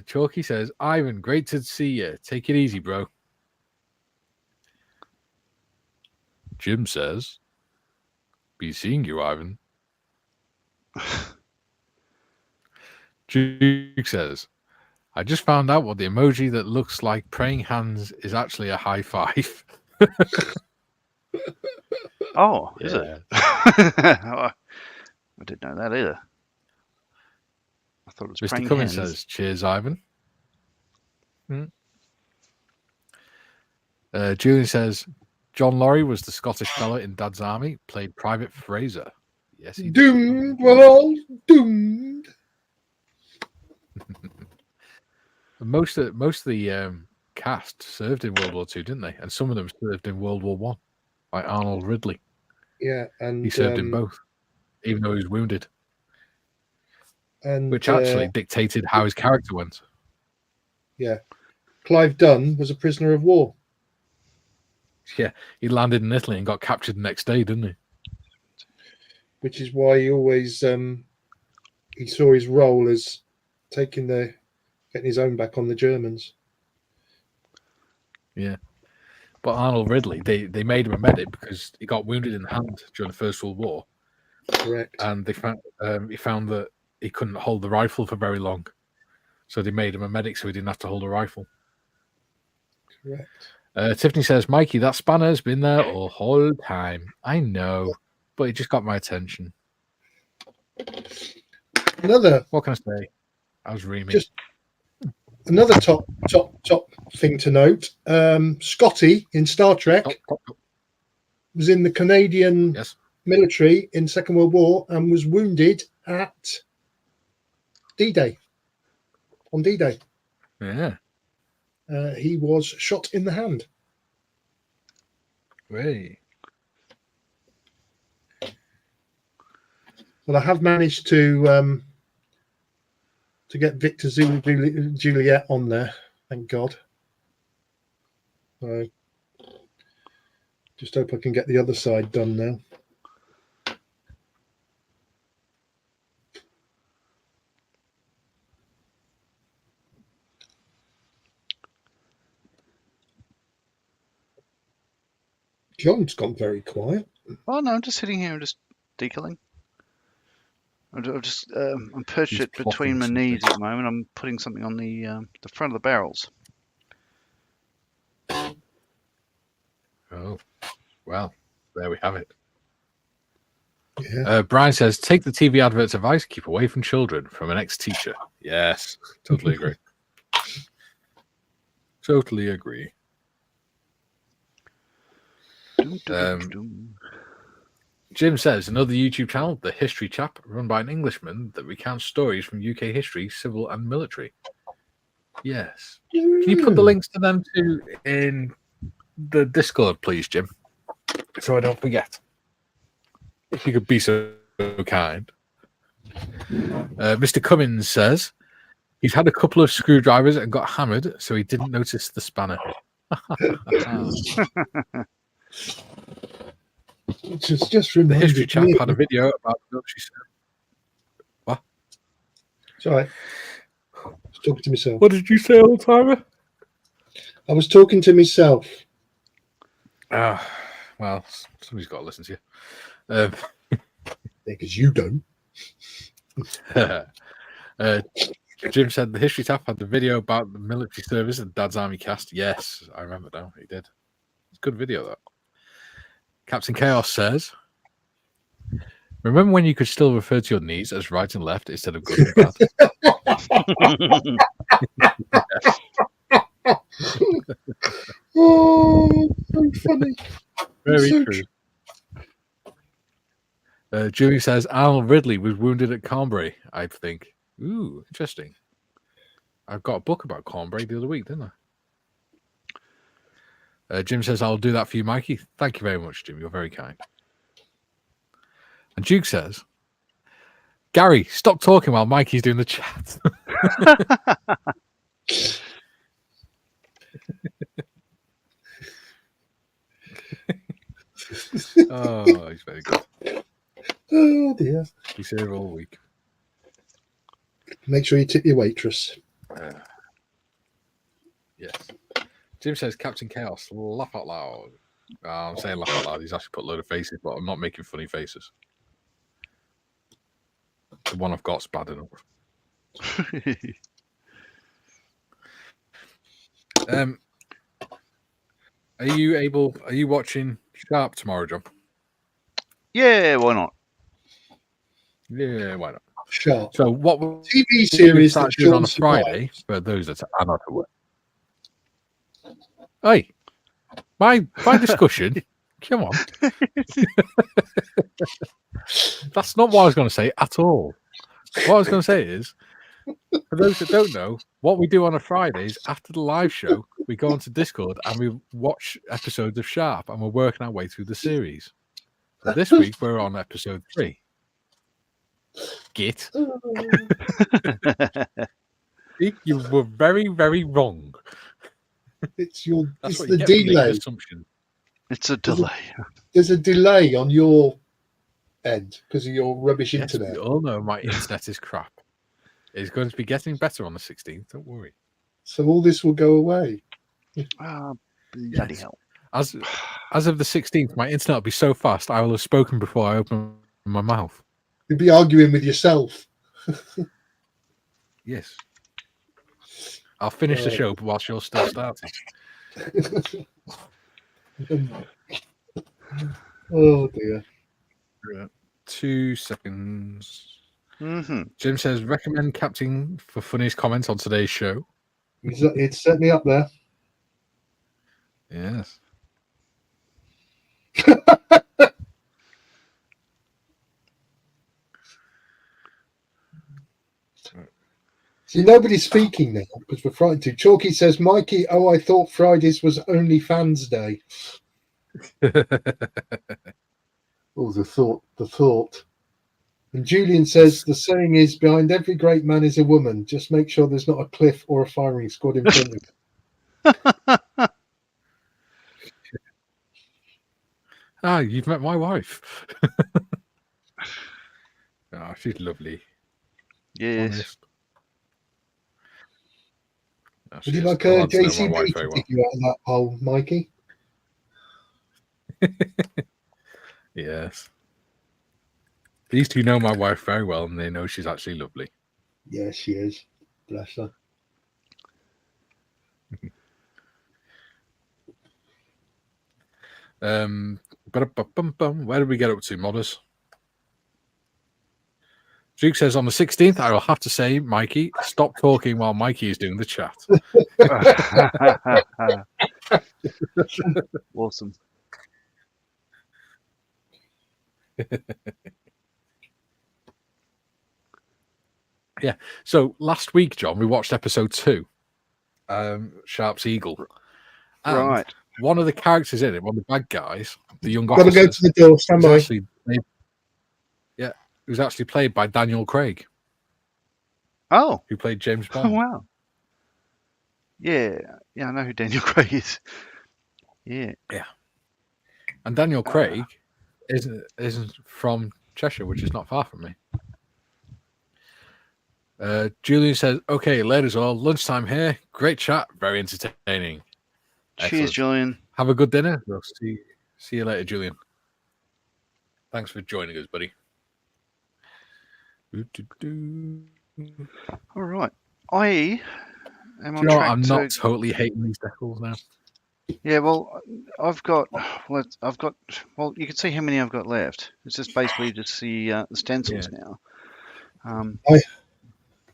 Chalky says, Ivan, great to see you. Take it easy, bro. Jim says, be seeing you, Ivan. Duke says, I just found out what the emoji that looks like praying hands is actually a high five. Oh, is it? I didn't know that either. I thought it was Mr. praying Cummins hands. says, cheers, Ivan. Julian says, John Laurie was the Scottish fella in Dad's Army, played Private Fraser. Yes, he did. Doomed, we're all doomed. Most of the cast served in World War II, didn't they? And some of them served in World War One, like Arnold Ridley. Yeah, and He served in both, even though he was wounded. And which actually dictated how his character went. Yeah, Clive Dunn was a prisoner of war. Yeah, he landed in Italy and got captured the next day, didn't he? Which is why he always he saw his role as getting his own back on the Germans. Yeah. But Arnold Ridley, they made him a medic because he got wounded in the hand during the First World War. Correct. And they found he found that he couldn't hold the rifle for very long. So they made him a medic so he didn't have to hold a rifle. Correct. Tiffany says, Mikey, that spanner's been there all whole time. I know, but it just got my attention. What can I say? I was reaming. Just another top thing to note. Scotty in Star Trek was in the Canadian military in Second World War and was wounded at D-Day. On D-Day. Yeah. He was shot in the hand. Hey. Well, I have managed to get Victor Zulu Juliet on there. Thank God. So just hope I can get the other side done now. John's gone very quiet. Oh no, I'm just sitting here and just decaling. I'm perched it between my knees at the moment. I'm putting something on the front of the barrels. Oh, well, there we have it. Yeah. Brian says, take the TV adverts advice, keep away from children, from an ex-teacher. Yes, totally agree. Totally agree. Jim says, another YouTube channel, The History Chap, run by an Englishman that recounts stories from UK history, civil and military. Yes. Can you put the links to them two in the Discord, please, Jim? So I don't forget. If you could be so kind. Mr. Cummins says, he's had a couple of screwdrivers and got hammered, so he didn't notice the spanner. Just the History Chap had a video about military. What? Sorry. was talking to myself. What did you say, old timer? I was talking to myself. Well, somebody's got to listen to you. Because you don't. Jim said the History Tap had the video about the military service and Dad's Army cast. Yes, I remember now. He did. It's a good video, that. Captain Chaos says, remember when you could still refer to your knees as right and left instead of good and bad? Oh, so funny. Very so true. Jimmy says Arnold Ridley was wounded at Cornbury, I think. Ooh, interesting. I got a book about Cornbury the other week, didn't I? Jim says, I'll do that for you, Mikey. Thank you very much, Jim. You're very kind. And Duke says, Gary, stop talking while Mikey's doing the chat. Oh, he's very good. Oh, dear. He's here all week. Make sure you tip your waitress. Yes. Jim says, Captain Chaos, laugh out loud. I'm saying laugh out loud. He's actually put a load of faces, but I'm not making funny faces. The one I've got's bad enough. Are you watching Sharp tomorrow, John? Yeah, why not? Yeah, why not? Sharp. So what TV series start that doing on a John Friday for those that are not at work? Hey, my discussion. Come on. That's not what I was going to say at all. What I was going to say is, for those that don't know, what we do on a Friday is after the live show, we go onto Discord and we watch episodes of Sharp, and we're working our way through the series. So this week we're on episode 3. Git. You were very, very wrong. It's That's it's what the you get for making delay. assumption. It's a delay. There's a delay on your end because of your rubbish Yes, internet. we all know my internet is crap. It's going to be getting better on the 16th. Don't worry. So all this will go away. Bloody hell. As of the 16th, my internet will be so fast I will have spoken before I open my mouth. You'll be arguing with yourself. Yes. I'll finish the show whilst you're still starting. Oh dear. 2 seconds. Mm-hmm. Jim says, recommend Captain for funniest comments on today's show. It's certainly up there. Yes. See, nobody's speaking now because we're frightened to. Chalky says, Mikey, I thought Fridays was only fans day. Oh, the thought. And Julian says, the saying is, behind every great man is a woman. Just make sure there's not a cliff or a firing squad in front of you. You've met my wife. Oh, she's lovely. Yes. Honest. Oh, Would you like a JCB to take you out of that hole, Mikey? Yes. These two know my wife very well, and they know she's actually lovely. Yes, she is. Bless her. Where did we get up to, modders? Duke says on the 16th, I will have to say, Mikey, stop talking while Mikey is doing the chat. Awesome. Yeah. So last week, John, we watched episode 2, Sharp's Eagle. And right. one of the characters in it, one of the bad guys, the young Gotta officer, go to the door, stand by. It was actually played by Daniel Craig. Oh. Who played James Oh, Bond. wow. Yeah. Yeah, I know who Daniel Craig is. Yeah. Yeah. And Daniel Craig isn't from Cheshire, which is not far from me. Julian says, "Okay, ladies all, lunchtime here. Great chat, very entertaining. Cheers, Excellent. Julian. Have a good dinner. We'll see you later, Julian. Thanks for joining us, buddy." All right. I am on You know, track I'm to. not totally hating these decals now. Yeah, well, I've got. Well, you can see how many I've got left. It's just basically just the stencils now.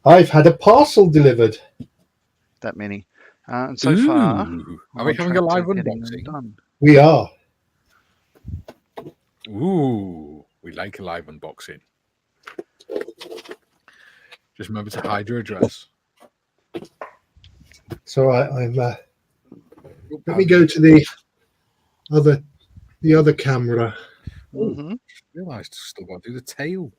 I've had a parcel delivered. That many. And so far, I'm are we on having track a live to getting them unboxing? done. We are. Ooh, we like a live unboxing. Just remember to hide your address. So I'm. Let me go to the other camera. Mm-hmm. Realised still got to do the tail.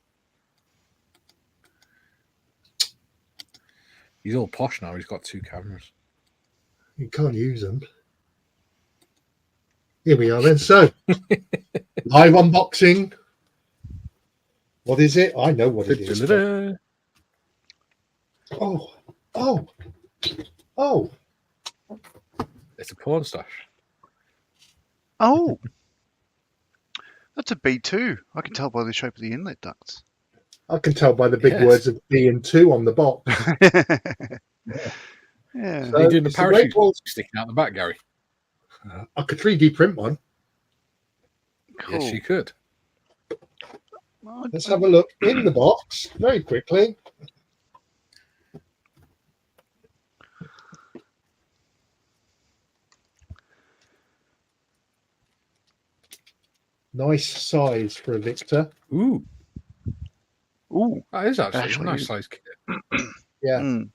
He's all posh now. He's got 2 cameras. You can't use them. Here we are then. So, live unboxing. What is it? I know what it is. Oh. It's a porn stash. Oh, that's a B2. I can tell by the shape of the inlet ducts. I can tell by the big words of B and 2 on the box. Yeah. So Are you doing the it's a parachute great sticking out the back, Gary? I could 3D print one. Cool. Yes, you could. Let's have a look in the box very quickly. Nice size for a Victor. Ooh, Ooh, that is actually a Actually, nice size kit. Yeah. mm.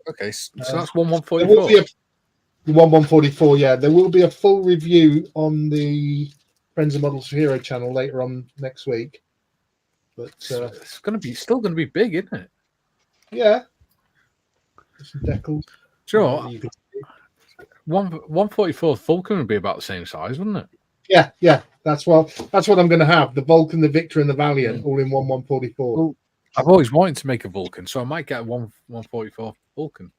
Okay, so that's There will 1144. be a 144. Yeah, there will be a full review on the Friends of Models for Hero channel later on next week. But It's still going to be big, isn't it? yeah, some decals. Sure. You can- 144 Vulcan would be about the same size, wouldn't it? Yeah. That's what I'm going to have. The Vulcan, the Victor, and the Valiant all in 144. Well, I've always wanted to make a Vulcan, so I might get a 144 Vulcan.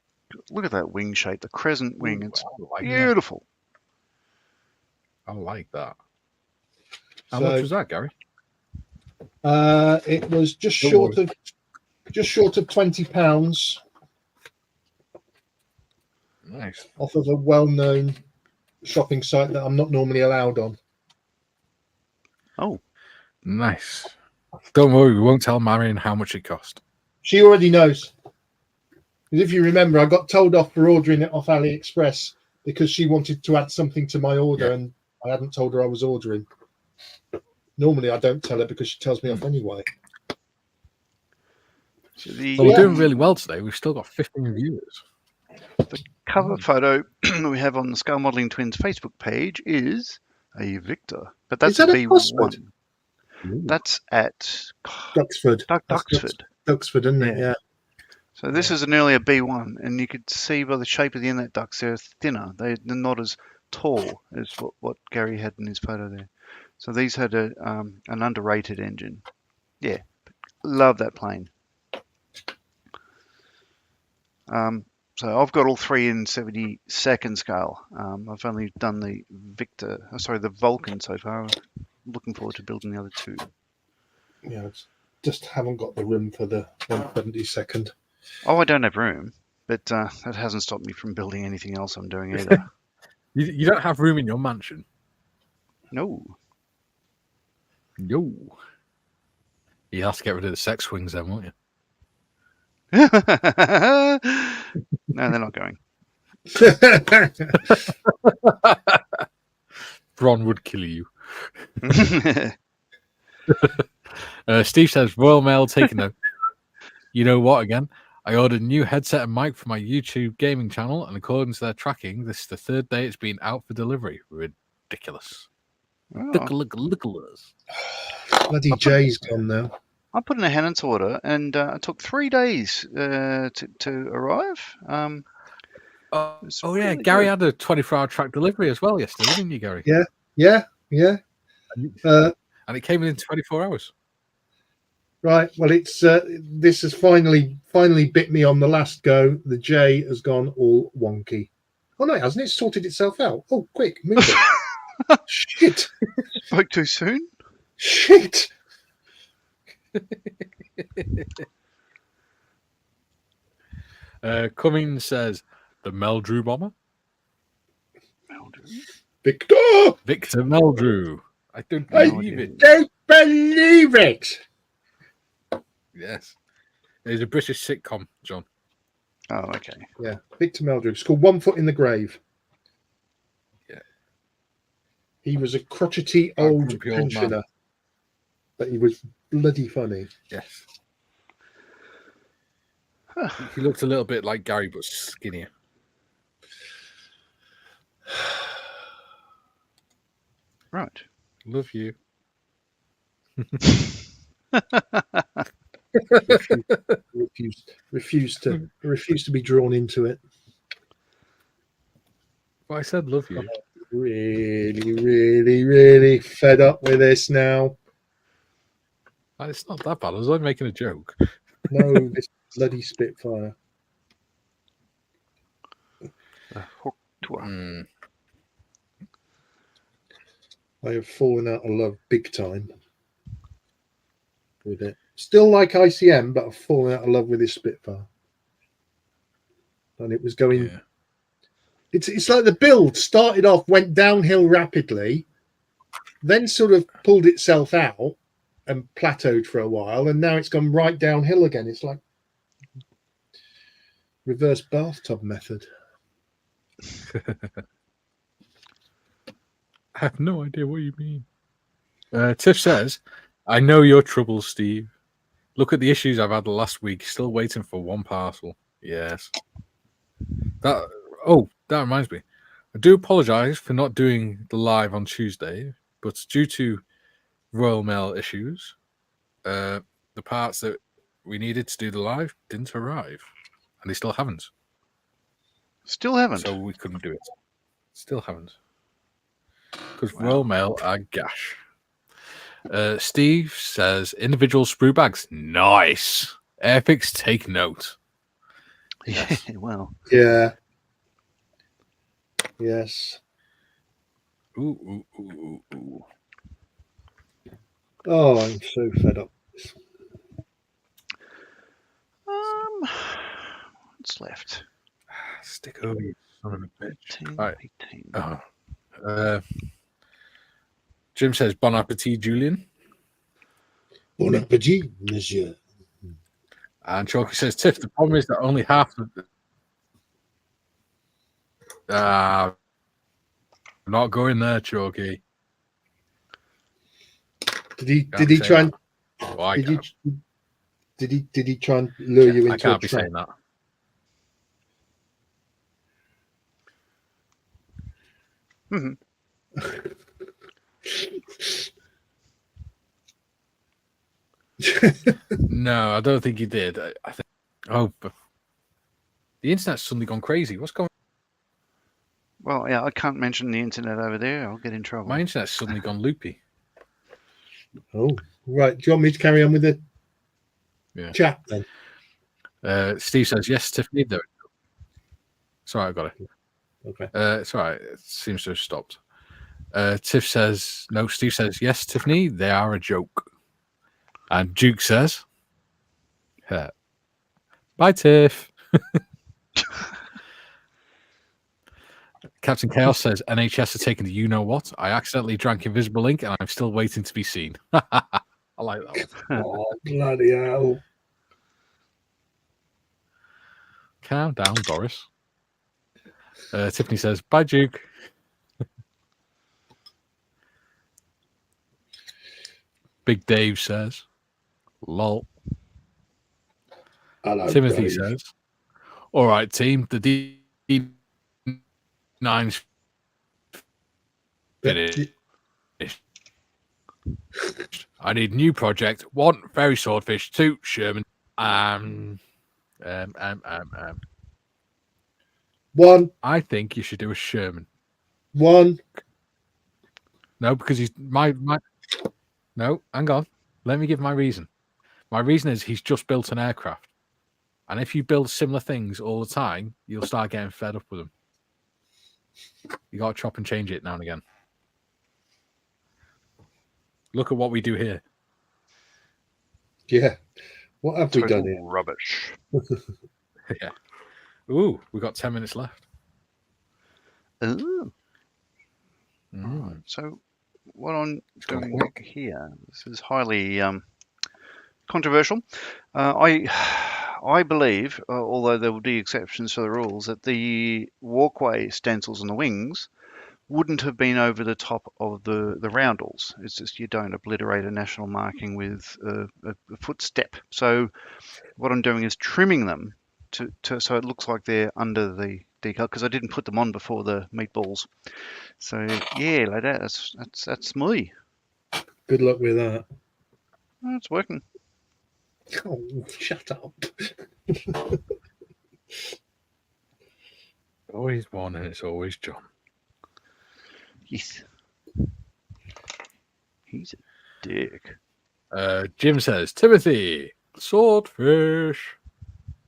Look at that wing shape, the crescent wing. It's I like beautiful. that. I like that. How So, much was that, Gary? it was just short of £20 Nice. off of a well-known shopping site that I'm not normally allowed on. Oh, Nice. Don't worry, we won't tell Marion how much it cost. She already knows. Because if you remember, I got told off for ordering it off AliExpress because she wanted to add something to my order and I hadn't told her I was ordering. Normally, I don't tell her because she tells me off anyway. so Well, we're doing really well today. We've still got 15 viewers. the cover photo we have on the Scale Modelling Twins Facebook page is a Victor, but that's Is that a a B1. Cosford? That's at Duxford. That's Duxford. Duxford, isn't it? Yeah. So this is an earlier B1, and you could see by the shape of the inlet ducts they're thinner. They're not as tall as what Gary had in his photo there. So these had an underrated engine. Yeah, love that plane. So I've got all 3 in 72nd scale. I've only done the the Vulcan so far. I'm looking forward to building the other 2. Yeah. Just haven't got the room for the 172nd. Oh, I don't have room, but that hasn't stopped me from building anything else I'm doing either. You don't have room in your mansion? No. No. You have to get rid of the sex swings then, won't you? No, they're not going. Bron would kill you. Steve says, Royal Mail taking note. You know what, again? I ordered a new headset and mic for my YouTube gaming channel, and according to their tracking, this is the 3rd day it's been out for delivery. Ridiculous. Ridiculous. Bloody Jay's gone now. I put in a Hannon's order, and it took 3 days to arrive. Oh yeah, Gary had a 24-hour track delivery as well yesterday, didn't you, Gary? Yeah. And it came in 24 hours. Right. Well, it's this has finally bit me on the last go. The J has gone all wonky. Oh no, it hasn't. It's sorted itself out. Oh, quick, move it. Shit. Spoke too soon. Shit. Cummings says the Meldrew bomber. Victor. Victor Meldrew. I don't I believe it. don't believe it. Yes. It's a British sitcom, John. Oh, okay. Yeah, Victor Meldrew. It's called One Foot in the Grave. Yeah. He was a crotchety A old grumpy old man. pensioner, but he was bloody funny. Yes. He looked a little bit like Gary, but skinnier. Right. Love you. Refused to be drawn into it. Well, I said love you. Really fed up with this now. It's not that bad. I was only making a joke. No, this bloody Spitfire. I have fallen out of love big time with it. Still like ICM, but I've fallen out of love with this Spitfire. And it was going. Yeah. It's like the build started off, went downhill rapidly, then sort of pulled itself out and plateaued for a while, and now it's gone right downhill again. It's like reverse bathtub method. I have no idea what you mean. Tiff says, I know your troubles, Steve. Look at the issues I've had the last week. Still waiting for one parcel. Yes. That reminds me. I do apologise for not doing the live on Tuesday, but due to Royal Mail issues, the parts that we needed to do the live didn't arrive. And they still haven't. Still haven't. So we couldn't do it. Still haven't. Because Royal Mail are gash. Steve says individual sprue bags. Nice. Airfix, take note. Yeah, well. Yeah. Yes. Ooh. Oh, I'm so fed up. What's left? Stick over you, son of a bitch. 18, Right. 18. Jim says, Bon appetit, Julian. Bon appetit, monsieur. And Chalky says, Tiff, the problem is that only half of the... not going there, Chalky. Did he try and Oh, did he try and lure you into I can't a be trap? saying that. No, I don't think he did. I think. Oh, but the internet's suddenly gone crazy. What's going? Well, yeah, I can't mention the internet over there. I'll get in trouble. My internet's suddenly gone loopy. Oh, right. Do you want me to carry on with the chat then? Steve says yes, Tiffany. Though. Sorry, I got it. Okay. It's all right. It seems to have stopped. Tiff says no. Steve says yes, Tiffany. They are a joke. And Duke says, "Bye, Tiff." Captain Chaos says NHS are taking the you know what. I accidentally drank Invisible Ink and I'm still waiting to be seen. I like that one. Oh, bloody hell. Calm down, Boris. Tiffany says, bye, Duke. Big Dave says, lol. Hello, Timothy Dave. says, all right, team, the D9's finished. I need new project. 1, Fairy Swordfish. 2, Sherman. 1. I think you should do a Sherman. 1. No, because he's my. No, hang on. Let me give my reason. My reason is he's just built an aircraft. And if you build similar things all the time, you'll start getting fed up with them. You got to chop and change it now and again. Look at what we do here. Yeah. What have we Total done here? rubbish. Yeah. Ooh, we've got 10 minutes left. Ooh. Mm. So what I'm gone doing quick. here, this is highly controversial. I believe, although there will be exceptions to the rules, that the walkway stencils on the wings wouldn't have been over the top of the roundels. It's just you don't obliterate a national marking with a footstep. So what I'm doing is trimming them to so it looks like they're under the decal, because I didn't put them on before the meatballs. So yeah, like that. That's me. Good luck with that. Oh, it's working. Oh, shut up. Always one, and it's always John. Yes. He's a dick. Jim says, Timothy, swordfish.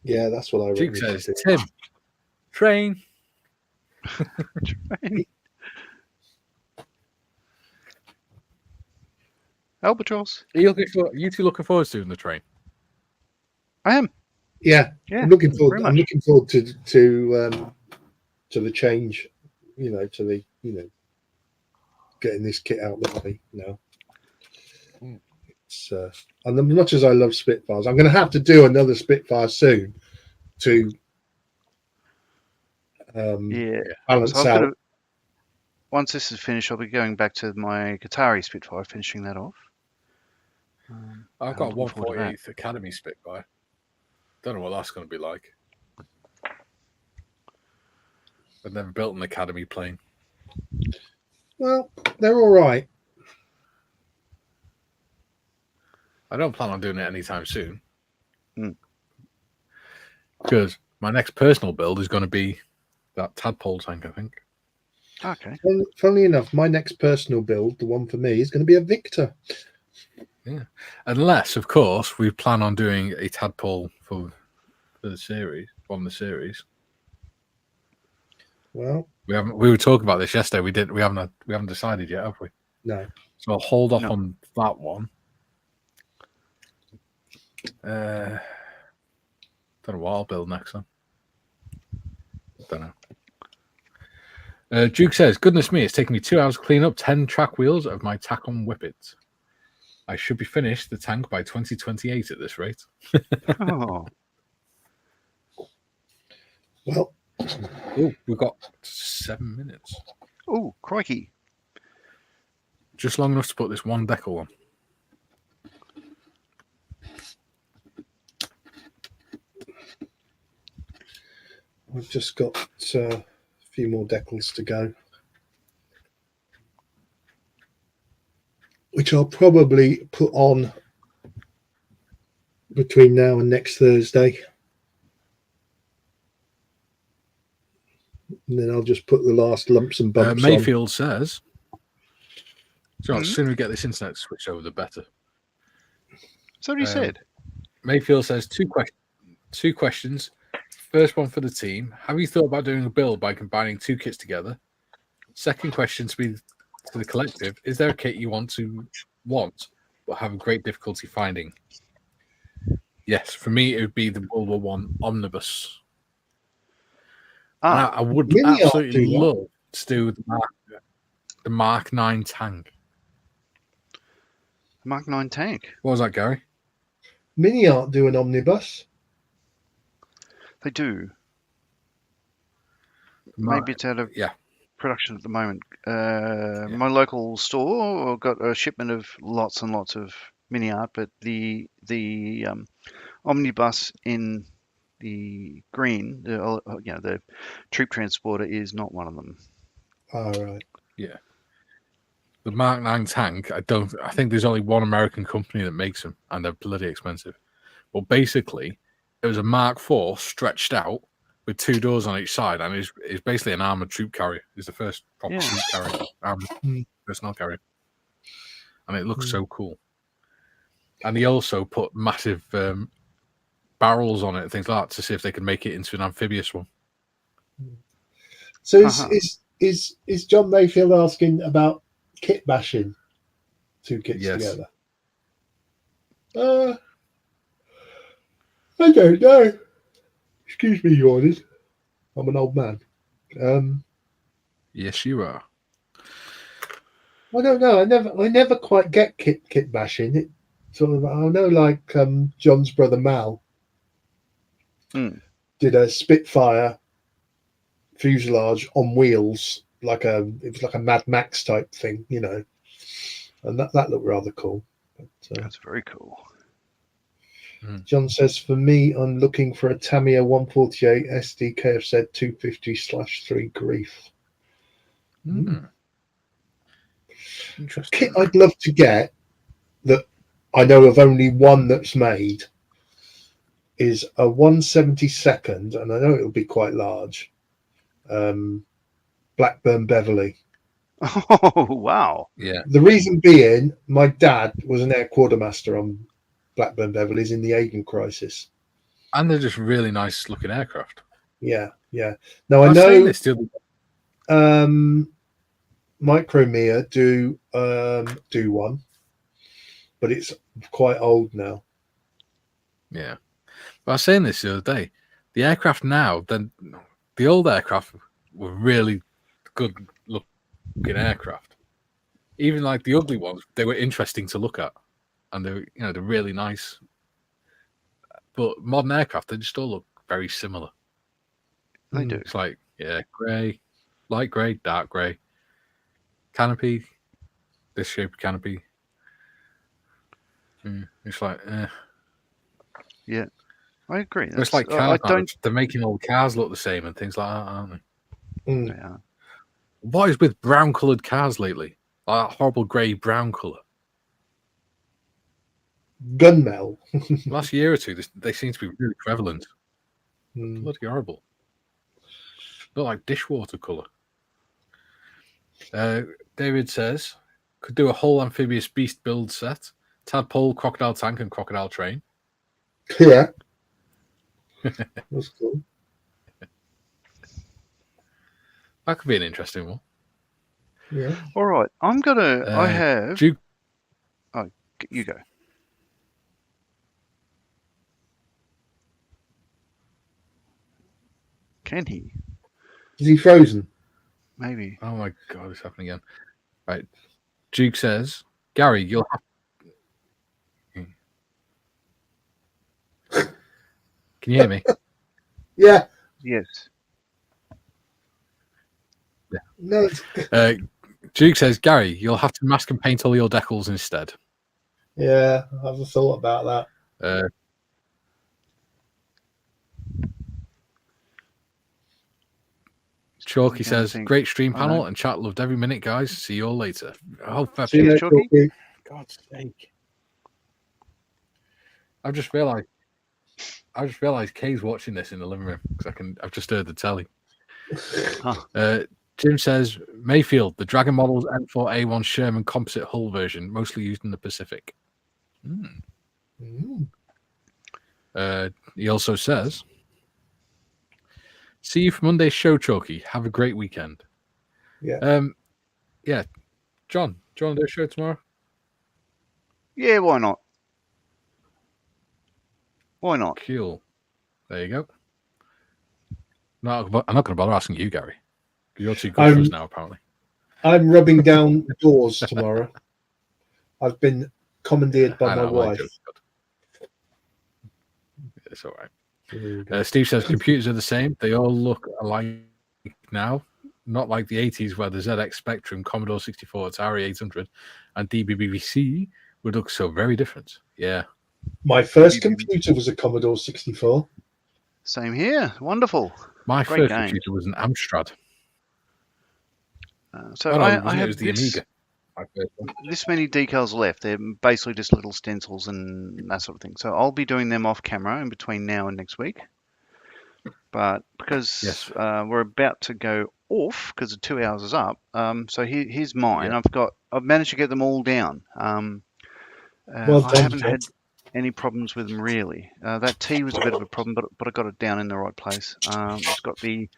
Yeah, that's what I Duke reckon. says, Tim, train. Albatross. Are you two looking forward to doing the train? I am. Yeah, Yeah. I'm looking forward. very I'm much. looking forward to the change. To the getting this kit out the way now. It's and as much as I love Spitfires, I'm going to have to do another Spitfire soon to Yeah. balance So out. once this is finished, I'll be going back to my Qatari Spitfire, finishing that off. I've I'm got looking forward to that. 148th Academy Spitfire. Don't know what that's going to be like. I've never built an Academy plane. Well, they're all right. I don't plan on doing it anytime soon. Mm. Because my next personal build is going to be that tadpole tank, I think. Okay. Funnily enough, my next personal build, the one for me, is going to be a Victor. Yeah. Unless, of course, we plan on doing a tadpole for the series, from the series. Well, we were talking about this yesterday. We haven't decided yet, have we? no. So I'll hold off No. on that one. Don't know what I'll build next time. Don't know. Duke says, goodness me, it's taken me 2 hours to clean up 10 track wheels of my tack-on Whippet. I should be finished the tank by 2028 at this rate. Oh. Well, Oh, we've got 7 minutes. Oh, crikey. Just long enough to put this one decal on. I've just got a few more decals to go, which I'll probably put on between now and next Thursday. And then I'll just put the last lumps and bumps on. Mayfield says, so the sooner we get this internet switched over, the better. So what he said. Mayfield says, two questions. First one for the team. Have you thought about doing a build by combining two kits together? Second question to the collective. Is there a kit you want but have a great difficulty finding? Yes, for me, it would be the World War One omnibus. I would absolutely love to do the Mark 9 tank. Mark 9 tank. What was that, Gary? Mini Art do an omnibus. They do. Maybe it's out of production at the moment. My local store got a shipment of lots and lots of Mini Art, but the omnibus in the green, the troop transporter, is not one of them. All right. Yeah. The Mark 9 tank, I think there's only one American company that makes them, and they're bloody expensive. But basically, it was a Mark IV stretched out with two doors on each side, and it's basically an armored troop carrier. It's the first proper troop carrier, armored personnel carrier. And it looks so cool. And he also put massive barrels on it and things like that to see if they could make it into an amphibious one. So Uh-huh. is John Mayfield asking about kit bashing two kits Yes. together? I don't know. Excuse me, yawning. I'm an old man. Yes, you are. I don't know. I never quite get kit bashing. It sort of. I know, like John's brother Mal did a Spitfire fuselage on wheels, it was like a Mad Max type thing, you know, and that looked rather cool. But, That's very cool. John says, for me, I'm looking for a Tamiya 148 SD KFZ 250/3 Grief. Interesting. Kit I'd love to get that I know of only one that's made is a 172nd, and I know it'll be quite large. Blackburn Beverley. Oh, wow. Yeah. The reason being, my dad was an air quartermaster on Blackburn Beverleys in the Aden crisis. And they're just really nice looking aircraft. Yeah. Now I was saying know this the other Micromere do one, but it's quite old now. Yeah. But I was saying this the other day. The aircraft now, then the old aircraft were really good looking aircraft. Even like the ugly ones, they were interesting to look at. And they're really nice. But modern aircraft, they just all look very similar. They do. It's like, grey, light grey, dark grey. Canopy, this shape of canopy. It's like, Yeah, I agree. It's like cars. They're making all the cars look the same and things like that, aren't they? Yeah. What is with brown coloured cars lately? Like that horrible grey brown colour. Gunmetal. Last year or two, they seem to be really prevalent. Bloody horrible. Look like dishwater colour. David says, could do a whole amphibious beast build set. Tadpole, crocodile tank, and crocodile train. Yeah. That's cool. That could be an interesting one. Yeah. All right. I have. Duke. Oh, you go. Can he? Is he frozen? Maybe. Oh my God, it's happening again. Right. Duke says, Gary, you'll have. Can you hear me? Yeah. Yes. Yeah. No. Duke says, Gary, you'll have to mask and paint all your decals instead. Yeah, I've thought about that. Chalky says, great stream panel and chat, loved every minute, guys. See you all later. Oh, See you later, Chalky. God's sake. I've just realised Kay's watching this in the living room because I've just heard the telly. Jim says, Mayfield, the Dragon Models M4A1 Sherman composite hull version, mostly used in the Pacific. He also says, see you for Monday's show, Chalky. Have a great weekend. Yeah. Yeah. John, do you want to do a show tomorrow? Yeah, why not? Why not? Cool. There you go. No, I'm not going to bother asking you, Gary. You're too good for us now, apparently. I'm rubbing down doors tomorrow. I've been commandeered by my wife. It's all right. Steve says computers are the same. They all look alike now. Not like the 80s where the ZX Spectrum, Commodore 64, Atari 800, and DBBC would look so very different. Yeah. My first computer was a Commodore 64. Same here. Wonderful. My first computer was an Amstrad. I have the Amiga. This many decals left. They're basically just little stencils and that sort of thing. So I'll be doing them off camera in between now and next week. But because we're about to go off because the 2 hours is up, so here's mine. Yeah. I've managed to get them all down. Well I done, haven't Jeff. had any problems with them really. That T was a bit of a problem, but I got it down in the right place. It's got the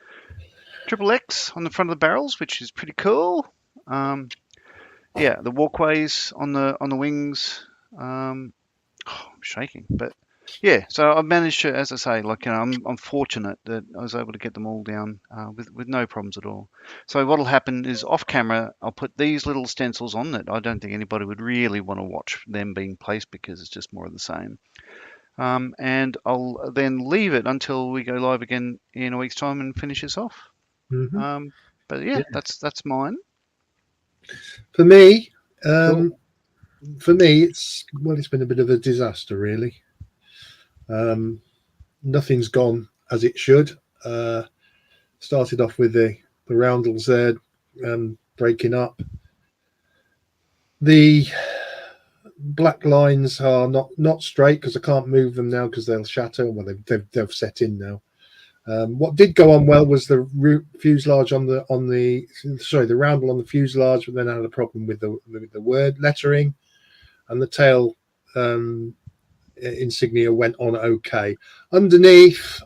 triple X on the front of the barrels, which is pretty cool. Yeah, the walkways on the wings. I'm shaking, but yeah. So I've managed to, as I say, like I'm fortunate that I was able to get them all down with no problems at all. So what'll happen is off camera, I'll put these little stencils on that. I don't think anybody would really want to watch them being placed because it's just more of the same. And I'll then leave it until we go live again in a week's time and finish this off. Mhm. But yeah, Yeah. that's mine. For me, Cool. it's been a bit of a disaster, really. Nothing's gone as it should. Started off with the roundels there breaking up. The black lines are not straight because I can't move them now because they'll shatter. Well, they've set in now. What did go on well was the fuselage on the roundel on the fuselage, but then I had a problem with the word lettering, and the tail insignia went on okay. Underneath,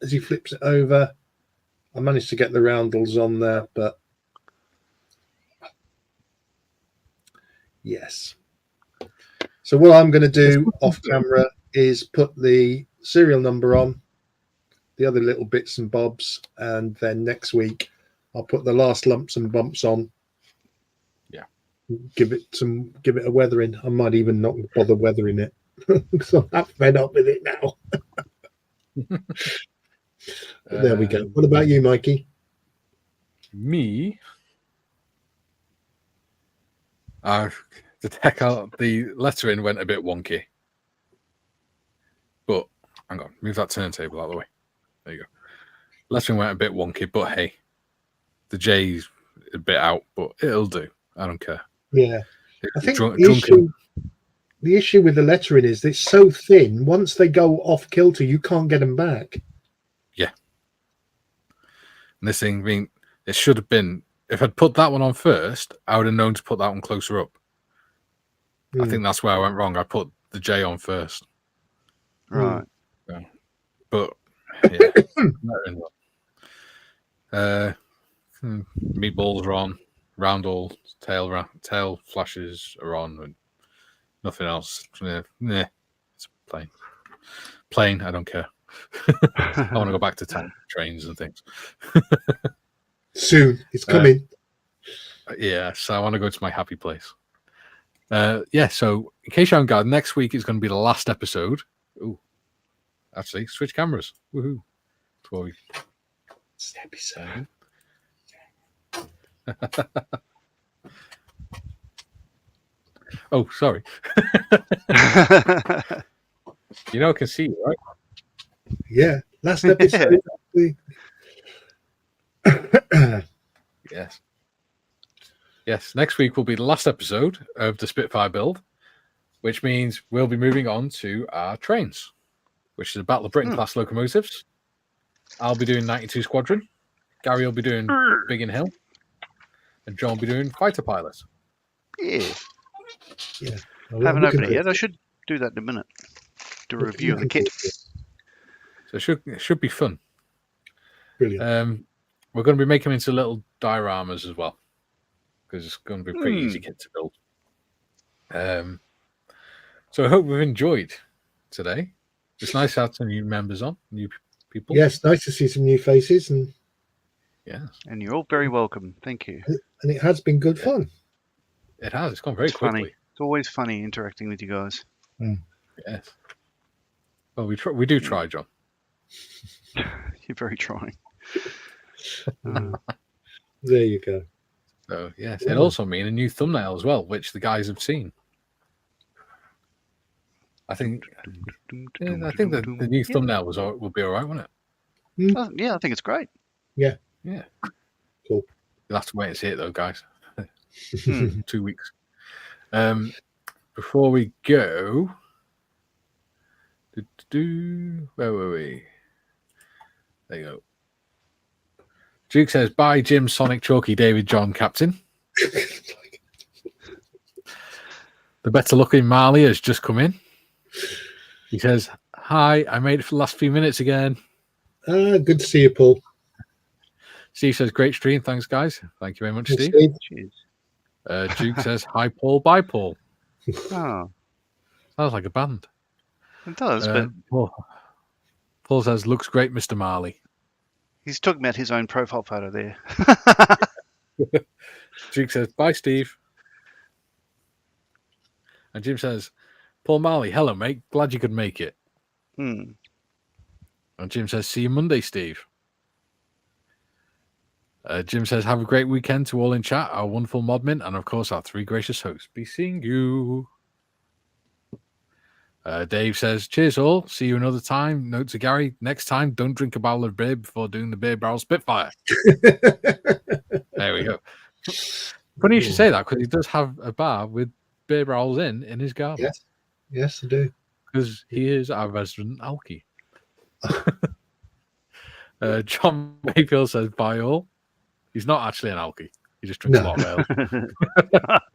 as he flips it over, I managed to get the roundels on there, but yes. So what I'm going to do off camera is put the serial number on, the other little bits and bobs, and then next week I'll put the last lumps and bumps on. Yeah. Give it a weathering. I might even not bother weathering it because I'm that fed up with it now. But there we go. What about you, Mikey? Me? The lettering went a bit wonky. But hang on, move that turntable out of the way. There you go. Lettering went a bit wonky, but hey, the J's a bit out, but it'll do. I don't care. Yeah, I think Drunken. the issue with the lettering is it's so thin. Once they go off kilter, you can't get them back. Yeah. And this thing, it should have been. If I'd put that one on first, I would have known to put that one closer up. I think that's where I went wrong. I put the J on first. Right. Yeah. But yeah. Meatballs are on. Roundel tail flashes are on, and nothing else. It's plain. I don't care. I want to go back to tank trains and things. Soon, it's coming. Yeah, so I want to go to my happy place. Yeah, so in case you haven't got, next week is going to be the last episode. Ooh, actually, switch cameras. Woohoo! It's the episode. Oh, sorry. You know, I can see you, right? Yeah, last episode. Yes. Next week will be the last episode of the Spitfire build, which means we'll be moving on to our trains, which is a Battle of Britain class locomotives. I'll be doing 92 Squadron. Gary will be doing Biggin Hill. And John will be doing Fighter Pilots. Yeah. Yeah. I haven't opened it yet. I should do that in a minute. Do a review of the kit. So it should be fun. Brilliant. We're going to be making them into little dioramas as well, because it's going to be a pretty easy kit to build. So I hope we've enjoyed today. It's nice to have some new members on, new people. Yes, nice to see some new faces, and and you're all very welcome. Thank you. And it has been good fun. It has. It's gone very quickly. Funny. It's always funny interacting with you guys. Yes. Well, we do try, John. You're very trying. There you go. So yes, it also means a new thumbnail as well, which the guys have seen. I think that the new thumbnail will be all right, won't it? Yeah, I think it's great. Yeah. Cool. You'll have to wait and see it though, guys. 2 weeks. Before we go, where were we? There you go. Duke says, bye, Jim, Sonic, Chalky, David, John, Captain. The better looking Marley has just come in. He says, "Hi, I made it for the last few minutes again." Good to see you, Paul. Steve says, "Great stream, thanks guys." Thank you very much, Thanks, Steve. Cheers. Duke says, "Hi, Paul. Bye, Paul." Oh, Sounds like a band. it does, but Paul says, "Looks great, Mr. Marley." he's talking about his own profile photo there. Duke says, "Bye, Steve." And Jim says, "Paul Marley, hello, mate. Glad you could make it." Hmm. And Jim says, "See you Monday, Steve." Jim says, "Have a great weekend to all in chat, our wonderful modmin, and of course our three gracious hosts. Be seeing you." Dave says, "Cheers all. See you another time." Note to Gary, next time, don't drink a barrel of beer before doing the Beer Barrel Spitfire. There we go. Funny you should say that, because he does have a bar with beer barrels in his garden. Yes, I do. Because he is our resident alky. John Mayfield says, "Bye all." He's not actually an alky. He just drinks a lot of ale.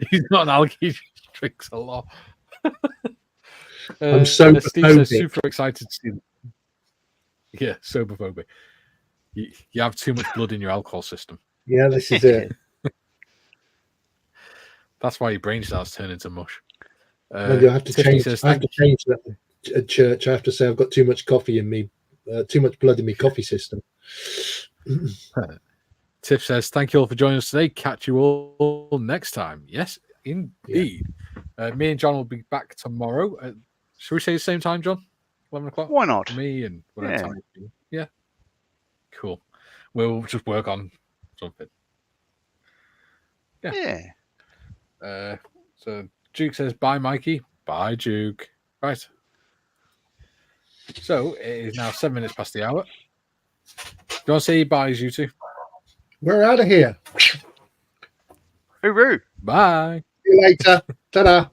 He's not an alky. He just drinks a lot. I'm sober Steve says, "Super excited to see them." Yeah, soberphobic. You have too much blood in your alcohol system. Yeah, this is it. That's why your brain starts turning into mush. Maybe I have to Tiffany change. says, I have to change that at church. I have to say I've got too much coffee in me, too much blood in my coffee system. Tiff says, "Thank you all for joining us today. Catch you all next time." Yes, indeed. Yeah. Me and John will be back tomorrow. Should we say the same time, John? 11 o'clock? Why not? Me and whatever time. Yeah. Cool. We'll just work on something. Yeah. So Duke says, "Bye, Mikey." Bye, Duke. Right. So it is now 7 minutes past the hour. Do you want to say byes, you two? We're out of here. Hooroo. Bye. See you later. Ta-da.